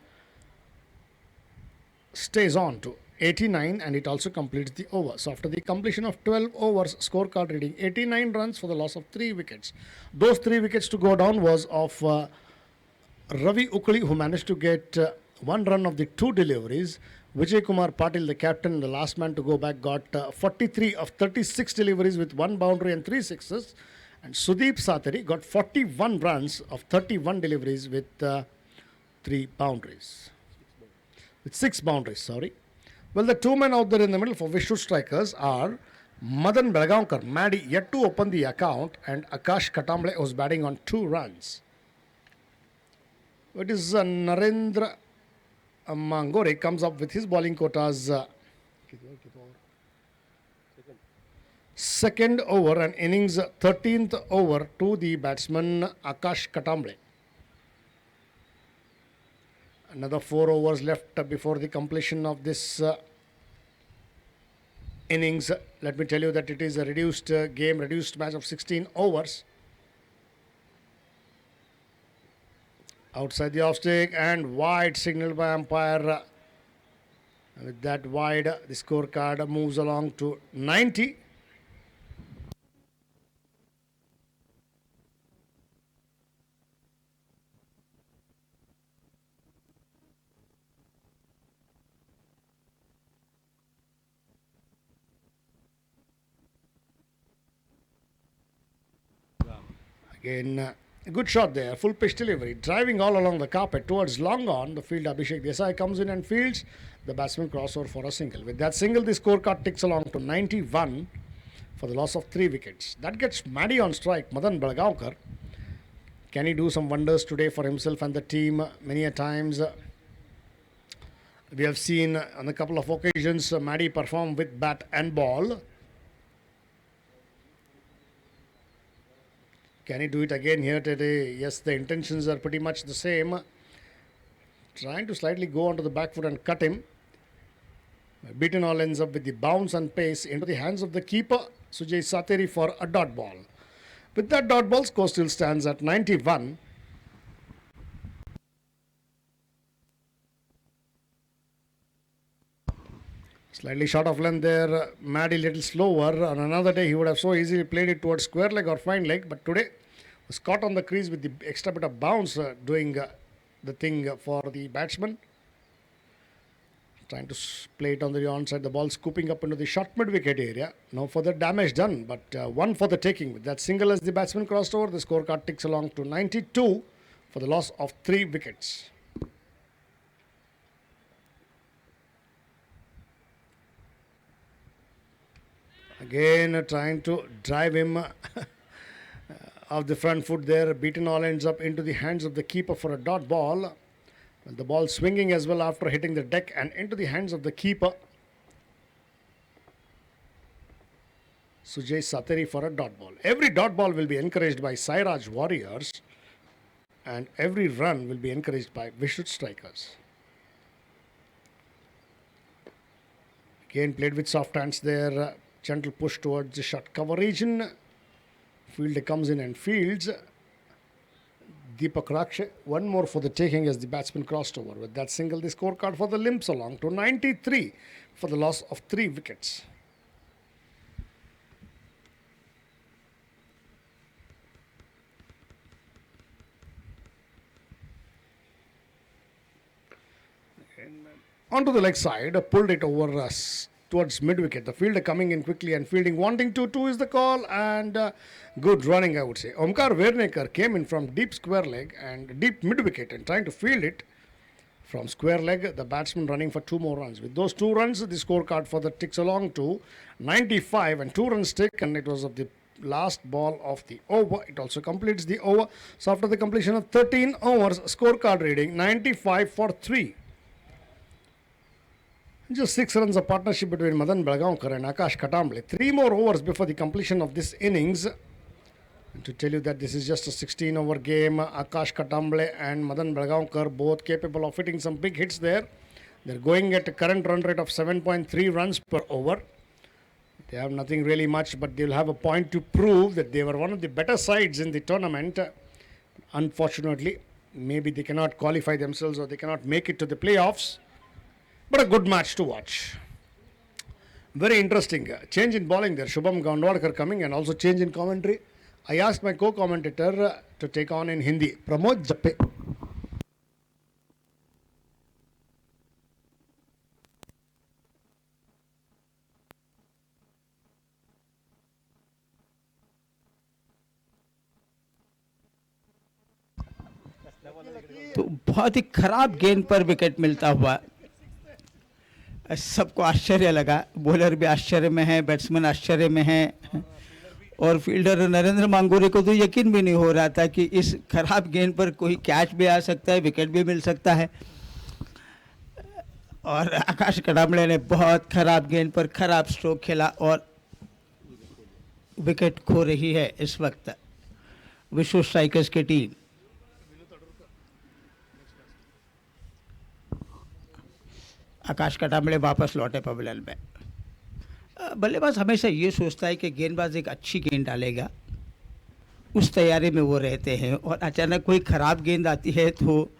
stays on to 89, and it also completes the over. So after the completion of 12 overs, scorecard reading 89 runs for the loss of 3 wickets. Those 3 wickets to go down was of Ravi Ukuli, who managed to get 1 run of the 2 deliveries. Vijay Kumar Patil, the captain, the last man to go back, got 43 of 36 deliveries with 1 boundary and 3 sixes. And Sudeep Satari got 41 runs of 31 deliveries with 3 boundaries. With 6 boundaries, sorry. Well, the 2 men out there in the middle for Vishrut strikers are Madan Belgaonkar, Maddie, yet to open the account, and Akash Katamble was batting on 2 runs. It is Narendra Mangore comes up with his bowling quotas. Second over and innings 13th over to the batsman Akash Katamble. Another 4 overs left before the completion of this innings. Let me tell you that it is a reduced game, reduced match of 16 overs. Outside the off stick and wide signal by umpire. With that wide, the scorecard moves along to 90. Again, a good shot there, full pitch delivery, driving all along the carpet towards long on the field. Abhishek Desai comes in and fields the batsman crossover for a single. With that single, the scorecard ticks along to 91 for the loss of 3 wickets. That gets Maddie on strike, Madan Belgaonkar. Can he do some wonders today for himself and the team? Many a times we have seen on a couple of occasions Maddie perform with bat and ball. Can he do it again here today? Yes, the intentions are pretty much the same. Trying to slightly go onto the back foot and cut him. Beaten all ends up with the bounce and pace into the hands of the keeper, Sujay Sateri, for a dot ball. With that dot ball, score still stands at 91. Slightly short of length there, Maddie little slower. On another day, he would have so easily played it towards square leg or fine leg, but today was caught on the crease with the extra bit of bounce, doing the thing for the batsman. Trying to play it on the onside, the ball scooping up into the short mid-wicket area. No further damage done, but one for the taking. With that single as the batsman crossed over, the scorecard ticks along to 92 for the loss of 3 wickets. Again, trying to drive him off the front foot there. Beaten all ends up into the hands of the keeper for a dot ball. And the ball swinging as well after hitting the deck and into the hands of the keeper, Sujay Sateri, for a dot ball. Every dot ball will be encouraged by Sairaj Warriors, and every run will be encouraged by Vishrut strikers. Again, played with soft hands there. Gentle push towards the short cover region. Fielder comes in and fields. Deepak Rakshe, one more for the taking as the batsman crossed over. With that single, the scorecard for the limps along to 93 for the loss of 3 wickets. Onto the leg side, pulled it over towards mid-wicket. The fielder coming in quickly and fielding, wanting to. 2 is the call, and good running, I would say. Omkar Vernekar came in from deep square leg and deep mid-wicket and trying to field it from square leg. The batsman running for 2 more runs. With those 2 runs, the scorecard for the ticks along to 95, and 2 runs taken. It was of the last ball of the over. It also completes the over. So after the completion of 13 overs, scorecard reading 95 for 3. Just 6 runs of partnership between Madan Belgaonkar and Akash Katamble. 3 more overs before the completion of this innings. And to tell you that this is just a 16-over game, Akash Katamble and Madan Belgaonkar both capable of hitting some big hits there. They're going at a current run rate of 7.3 runs per over. They have nothing really much, but they'll have a point to prove that they were one of the better sides in the tournament. Unfortunately, maybe they cannot qualify themselves or they cannot make it to the playoffs. But a good match to watch. Very interesting. Change in bowling there. Shubham Gondwadkar coming, and also change in commentary. I asked my co-commentator to take on in Hindi. Pramod Jappe. तो बहुत ही खराब गेंद पर wicket मिलता हुआ सबको आश्चर्य लगा। बॉलर भी आश्चर्य में है, बैट्समैन आश्चर्य में है, और फील्डर नरेंद्र मांगोरे को तो यकीन भी नहीं हो रहा था कि इस खराब गेंद पर कोई कैच भी आ सकता है, विकेट भी मिल सकता है। और आकाश कडामड़े ने बहुत खराब गेंद पर खराब स्ट्रोक खेला और विकेट खो रही है इस वक्त विश्व स्ट्राइकर्स की टीम। आकाश कटामड़े वापस लौटे पवेलियन में। बल्लेबाज हमेशा ये सोचता है कि गेंदबाज एक अच्छी गेंद डालेगा, उस तैयारी में वो रहते हैं और अचानक कोई ख़राब गेंद आती है तो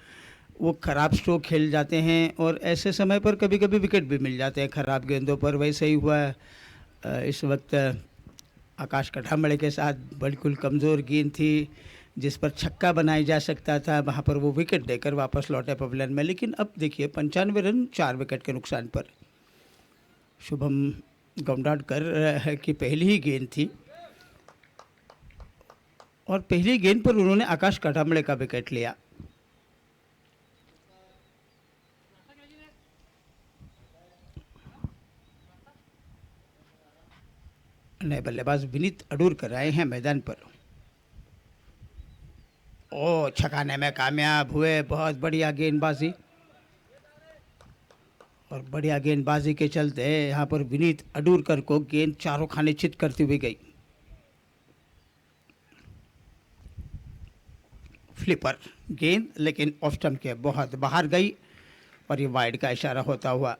वो ख़राब स्ट्रोक खेल जाते हैं और ऐसे समय पर कभी कभी विकेट भी मिल जाते हैं ख़राब गेंदों पर। वैसे ही हुआ इस वक्त आकाश कटामड़े के साथ। बिल्कुल कमज़ोर गेंद थी जिस पर छक्का बनाया जा सकता था, वहाँ पर वो विकेट देकर वापस लौटे पवेलियन में। लेकिन अब देखिए 95 रन 4 विकेट के नुकसान पर। शुभम गौंडाडकर की पहली ही गेंद थी और पहली गेंद पर उन्होंने आकाश कटामड़े का विकेट लिया। नए बल्लेबाज विनीत अडूरकर आए हैं मैदान पर। ओ छकाने में कामयाब हुए, बहुत बढ़िया गेंदबाजी और बढ़िया गेंदबाजी के चलते यहाँ पर विनीत अडूरकर को गेंद चारों खाने चित करती हुई गई। फ्लिपर गेंद लेकिन ऑफ स्टंप के बहुत बाहर गई और ये वाइड का इशारा होता हुआ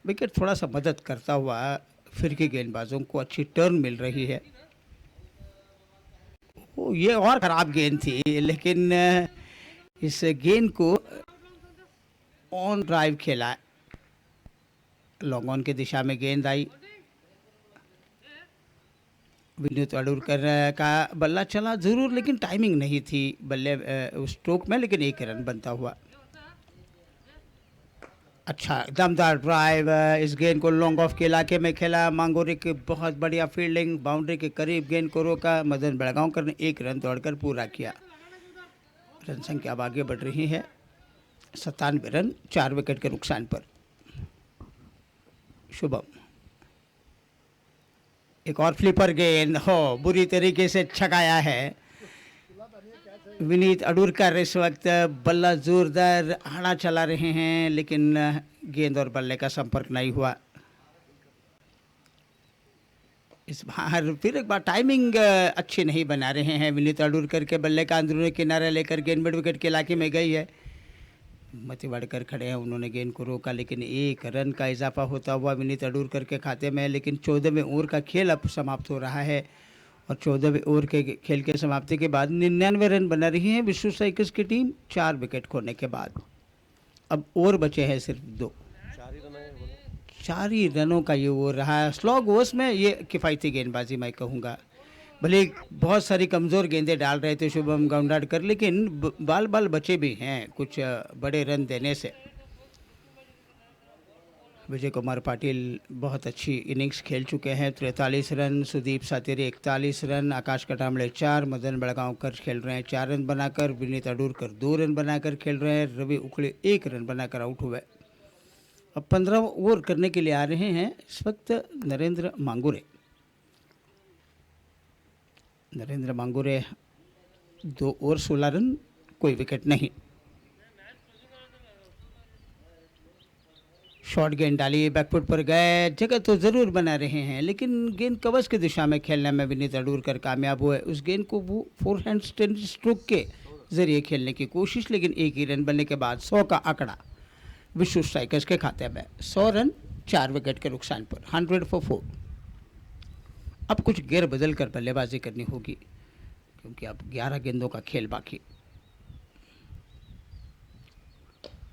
विकेट थोड़ा सा मदद करता हुआ फिर के गेंदबाजों को अच्छी टर्न मिल रही है। ये और ख़राब गेंद थी लेकिन इस गेंद को ऑन ड्राइव खेला, लॉन्ग ऑन की दिशा में गेंद आई। विनीत अडूरकर का बल्ला चला ज़रूर लेकिन टाइमिंग नहीं थी बल्ले स्ट्रोक में, लेकिन एक रन बनता हुआ। अच्छा दमदार ड्राइव, इस गेंद को लॉन्ग ऑफ के इलाके में खेला। मांगोरी की बहुत बढ़िया फील्डिंग, बाउंड्री के करीब गेंद को रोका। मदन बेलगांवकर ने एक रन दौड़कर पूरा किया। रन संख्या अब आगे बढ़ रही है 97 रन 4 विकेट के नुकसान पर। शुभम एक और फ्लिपर गेंद हो बुरी तरीके से छकाया है विनीत अडूरकर। इस वक्त बल्ला जोरदार आड़ा चला रहे हैं लेकिन गेंद और बल्ले का संपर्क नहीं हुआ। इस बार फिर एक बार टाइमिंग अच्छी नहीं बना रहे हैं विनीत अडूरकर के बल्ले का अंदरूनी किनारा लेकर गेंद मिड विकेट के इलाके में गई है। मतिवाड़कर खड़े हैं, उन्होंने गेंद को रोका लेकिन एक रन का इजाफा होता हुआ विनीत अडूरकर के खाते में। लेकिन 14वें ओवर का खेल अब समाप्त हो रहा है और 14वें ओवर के खेल के समाप्ति के बाद 99 रन बना रही है विश्व स्ट्राइकर्स की टीम 4 विकेट खोने के बाद। अब ओवर बचे हैं सिर्फ 2, 4 ही रनों का ये ओवर रहा है। स्लॉग ओवर्स में ये किफ़ायती गेंदबाजी मैं कहूँगा। भले बहुत सारी कमज़ोर गेंदें डाल रहे थे शुभम गौंडाडकर लेकिन बाल बाल बचे भी हैं कुछ बड़े रन देने से। विजय कुमार पाटिल बहुत अच्छी इनिंग्स खेल चुके हैं, 43 रन। सुदीप सातेरी 41 रन। आकाश कटामड़े 4, मदन बेलगांवकर खेल रहे हैं 4 रन बनाकर। विनीत अडूरकर 2 रन बनाकर खेल रहे हैं। रवि उखड़े 1 रन बनाकर आउट हुए। अब 15 ओवर करने के लिए आ रहे हैं इस वक्त नरेंद्र मांगुरे। 2 ओवर 16 रन, कोई विकेट नहीं। शॉर्ट गेंद डाली, बैकफुट पर गए, जगह तो ज़रूर बना रहे हैं लेकिन गेंद कवच की दिशा में खेलने में विनीत अडूरकर कामयाब हुए। उस गेंद को वो 4 हैंड स्ट्रोक के ज़रिए खेलने की कोशिश, लेकिन एक ही रन बनने के बाद 100 का आंकड़ा विश्व स्ट्राइकर्स के खाते में। 100 रन 4 विकेट के नुकसान पर, 100 for 4। अब कुछ गेर बदल कर बल्लेबाजी करनी होगी क्योंकि अब 11 गेंदों का खेल बाकी।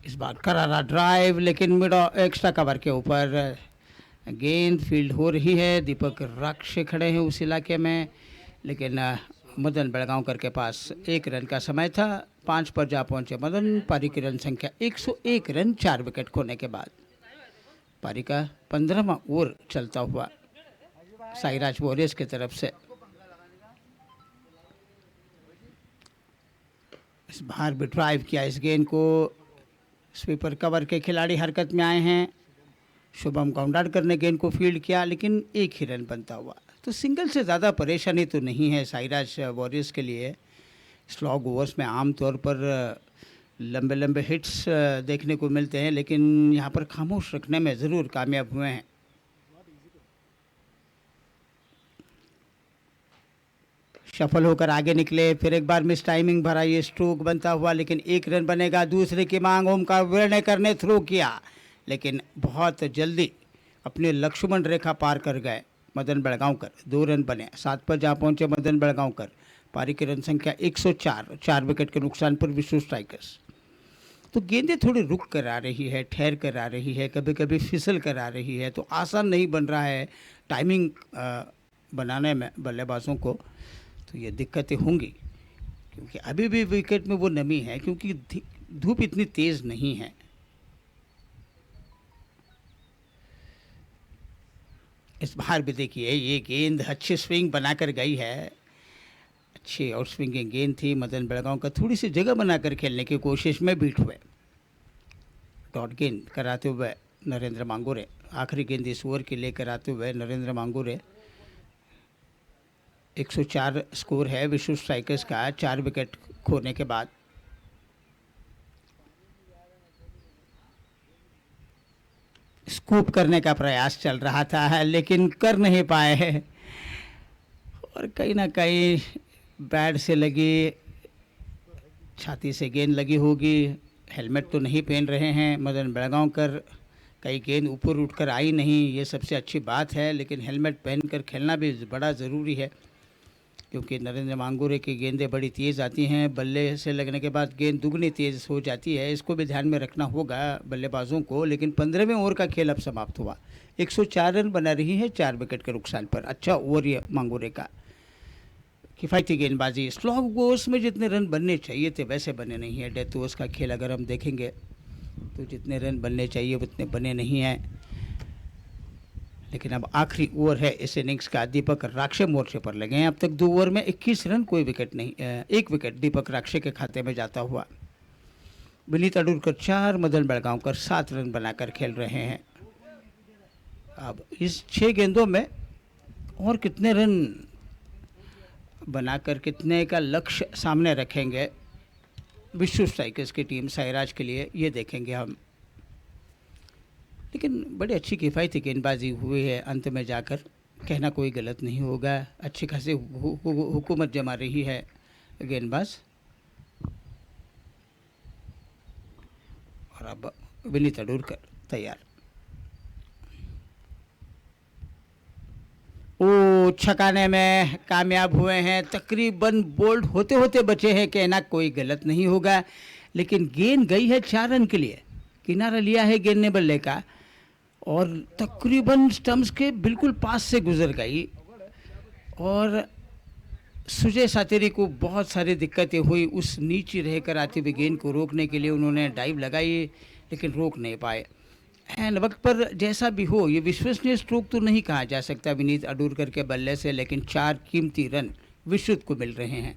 इस बार करारा ड्राइव लेकिन मिड एक्स्ट्रा कवर के ऊपर गेंद फील्ड हो रही है। दीपक रक्ष खड़े हैं उस इलाके में लेकिन मदन बेलगांवकर के पास 1 रन का समय था। 5 पर जा पहुंचे मदन। पारी की रन संख्या 101 रन 4 विकेट खोने के बाद। पारी का 15वां ओवर चलता हुआ साइराज वॉरियर्स की तरफ से। इस बार भी ड्राइव किया इस गेंद को। स्वीपर कवर के खिलाड़ी हरकत में आए हैं। शुभम गौंडाडकर ने गेंद को फील्ड किया लेकिन 1 ही रन बनता हुआ। तो सिंगल से ज़्यादा परेशानी तो नहीं है साइराज वॉरियर्स के लिए। स्लॉग ओवर्स में आम तौर पर लंबे लंबे हिट्स देखने को मिलते हैं, लेकिन यहाँ पर खामोश रखने में ज़रूर कामयाब हुए हैं। सफल होकर आगे निकले, फिर एक बार मिस टाइमिंग भरा ये स्ट्रोक बनता हुआ, लेकिन एक रन बनेगा। दूसरे की मांग ओमकार विरणे ने थ्रो किया, लेकिन बहुत जल्दी अपने लक्ष्मण रेखा पार कर गए मदन बेलगांवकर। 2 रन बने, 7 पर जा पहुंचे मदन बेलगांवकर। पारी की रन संख्या 104, 4 विकेट के नुकसान पर विश्रुत स्ट्राइकर्स। तो गेंदें थोड़ी रुक कर आ रही है, ठहर कर आ रही है, कभी कभी फिसल कर आ रही है, तो आसान नहीं बन रहा है टाइमिंग बनाने में बल्लेबाजों को। तो ये दिक्कतें होंगी, क्योंकि अभी भी विकेट में वो नमी है, क्योंकि धूप इतनी तेज़ नहीं है। इस बार भी देखिए ये गेंद अच्छी स्विंग बनाकर गई है, अच्छी आउट स्विंगिंग गेंद थी। मदन बेलगांवकर थोड़ी सी जगह बनाकर खेलने की कोशिश में बीट हुए। डॉट गेंद कराते हुए नरेंद्र मांगुरे, आखिरी गेंद इस ओवर के लेकर आते हुए नरेंद्र मांगुरे। 104 स्कोर है विश्रुत स्ट्राइकर्स का 4 विकेट खोने के बाद। स्कूप करने का प्रयास चल रहा था, लेकिन कर नहीं पाए हैं, और कहीं ना कहीं बैट से लगी, छाती से गेंद लगी होगी। हेलमेट तो नहीं पहन रहे हैं मदन बेलगांवकर, कई गेंद ऊपर उठकर आई नहीं, ये सबसे अच्छी बात है, लेकिन हेलमेट पहनकर खेलना भी बड़ा ज़रूरी है, क्योंकि नरेंद्र मांगुरे की गेंदें बड़ी तेज़ आती हैं। बल्ले से लगने के बाद गेंद दुगनी तेज़ हो जाती है, इसको भी ध्यान में रखना होगा बल्लेबाजों को। लेकिन 15वें ओवर का खेल अब समाप्त हुआ, 104 रन बना रही है 4 विकेट के नुकसान पर। अच्छा ओवर ये मांगुरे का, किफ़ायती गेंदबाजी। स्लॉग ओवर्स में जितने रन बनने चाहिए थे वैसे बने नहीं है। डेथ ओवर्स का खेल अगर हम देखेंगे तो जितने रन बनने चाहिए उतने बने नहीं हैं। लेकिन अब आखिरी ओवर है इस इनिंग्स का। दीपक राक्षे मोर्चे पर लगे हैं। अब तक 2 ओवर में 21 रन, कोई विकेट नहीं, 1 विकेट दीपक राक्षे के खाते में जाता हुआ। विनीत अडूरकर 4, मदन बेलगांवकर 7 रन बनाकर खेल रहे हैं। अब इस 6 गेंदों में और कितने रन बनाकर कितने का लक्ष्य सामने रखेंगे विश्रुत स्ट्राइकर्स की टीम साइराज के लिए, ये देखेंगे हम। लेकिन बड़ी अच्छी किफ़ायती गेंदबाजी हुई है अंत में जाकर, कहना कोई गलत नहीं होगा। अच्छी खासी हुकूमत जमा रही है गेंदबाज। और अब विनीत अडूरकर तैयार। ओ छकाने में कामयाब हुए हैं, तकरीबन बोल्ड होते होते बचे हैं, कहना कोई गलत नहीं होगा। लेकिन गेंद गई है 4 रन के लिए, किनारा लिया है गेंद ने बल्ले का, और तकरीबन स्टम्प्स के बिल्कुल पास से गुजर गई। और सुजय सातेरी को बहुत सारी दिक्कतें हुई, उस नीचे रहकर आती हुई गेंद को रोकने के लिए उन्होंने डाइव लगाई, लेकिन रोक नहीं पाए। एंड वक्त पर जैसा भी हो, ये विश्वसनीय स्ट्रोक तो नहीं कहा जा सकता विनीत अडूरकर के बल्ले से, लेकिन 4 कीमती रन विश्रुत को मिल रहे हैं।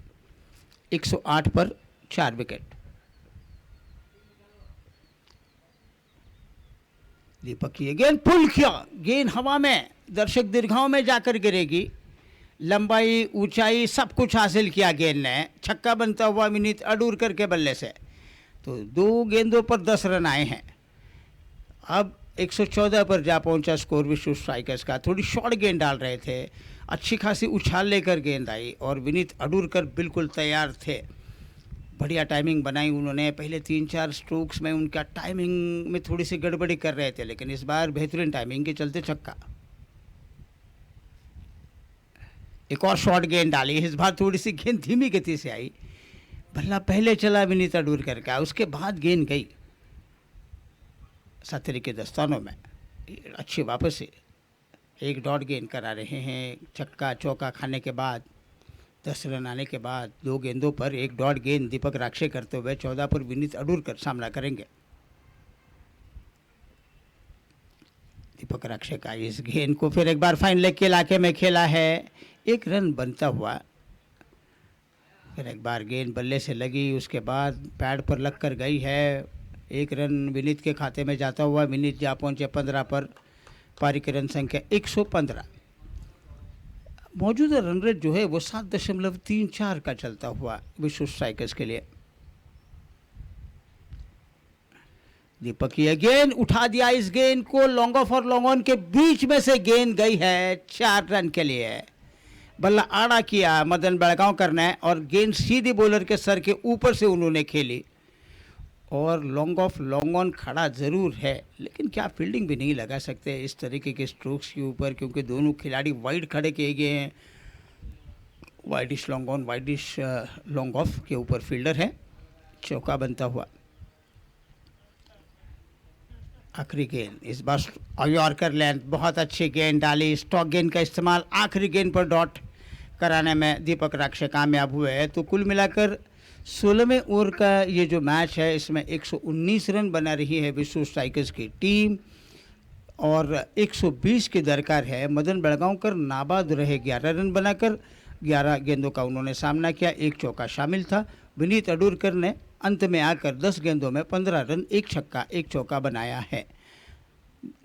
108 पर 4 विकेट। दीपक की गेंद पुल किया, गेंद हवा में, दर्शक दीर्घाओं में जाकर गिरेगी। लंबाई ऊंचाई सब कुछ हासिल किया गेंद ने। छक्का बनता हुआ विनीत अडूरकर के बल्ले से। तो 2 गेंदों पर 10 रन आए हैं। अब 114 पर जा पहुंचा स्कोर विश्रुत स्ट्राइकर्स का। थोड़ी शॉर्ट गेंद डाल रहे थे, अच्छी खासी उछाल लेकर गेंद आई, और विनीत अडूरकर बिल्कुल तैयार थे। बढ़िया टाइमिंग बनाई उन्होंने। पहले 3-4 स्ट्रोक्स में उनका टाइमिंग में थोड़ी सी गड़बड़ी कर रहे थे, लेकिन इस बार बेहतरीन टाइमिंग के चलते छक्का। एक और शॉर्ट गेंद डाली, इस बार थोड़ी सी गेंद धीमी गति से आई। बल्ला पहले चला विनीत अडूरकर का, उसके बाद गेंद गई सातेरी के दस्तानों में। अच्छी वापसी, 1 डॉट गेंद करा रहे हैं। छक्का चौका खाने के बाद, 10 रन आने के बाद 2 गेंदों पर 1 डॉट गेंद दीपक राक्षे करते हुए 14 पर विनीत अडूरकर सामना करेंगे। दीपक राक्षे का इस गेंद को फिर एक बार फाइन लेग के इलाके में खेला है, 1 रन बनता हुआ। फिर एक बार गेंद बल्ले से लगी, उसके बाद पैड पर लग कर गई है। 1 रन विनीत के खाते में जाता हुआ। विनीत जा पहुंचे 15 पर। पारी की रन संख्या 115। मौजूदा रन रेट जो है वो 7.34 का चलता हुआ विश्रुत स्ट्राइकर्स के लिए। दीपक की गेंद उठा दिया, इस गेंद को लॉन्ग ऑफ और लॉन्ग ऑन के बीच में से गेंद गई है 4 रन के लिए। बल्ला आड़ा किया मदन बेलगांवकर ने और गेंद सीधी बॉलर के सर के ऊपर से उन्होंने खेली और लॉन्ग ऑफ लॉन्ग ऑन खड़ा ज़रूर है, लेकिन क्या फील्डिंग भी नहीं लगा सकते इस तरीके के स्ट्रोक्स के ऊपर, क्योंकि दोनों खिलाड़ी वाइड खड़े किए गए हैं। Widish long on widish long off के ऊपर फील्डर है। चौका बनता हुआ आखिरी गेंद, इस बार यॉर्कर लेंथ, बहुत अच्छी गेंद डाली। स्टॉक गेंद का इस्तेमाल आखिरी गेंद पर डॉट कराने में दीपक राक्षे कामयाब हुए हैं। तो कुल मिलाकर 16वें ओवर का ये जो मैच है इसमें 119 रन बना रही है विश्रुत स्ट्राइकर्स की टीम और 120 की दरकार है। मदन बेलगांवकर नाबाद रहे 11 रन बनाकर, 11 गेंदों का उन्होंने सामना किया, एक चौका शामिल था। विनीत अडूरकर ने अंत में आकर 10 गेंदों में 15 रन, एक छक्का एक चौका बनाया है।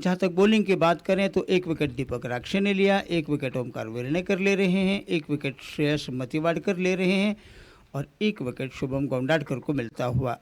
जहाँ तक बॉलिंग की बात करें तो 1 विकेट दीपक राक्षे ने लिया, 1 विकेट ओमकार वेलनेकर ले रहे हैं, 1 विकेट श्रेयस मतिवाडकर ले रहे हैं और 1 विकेट शुभम गौंडाडकर को मिलता हुआ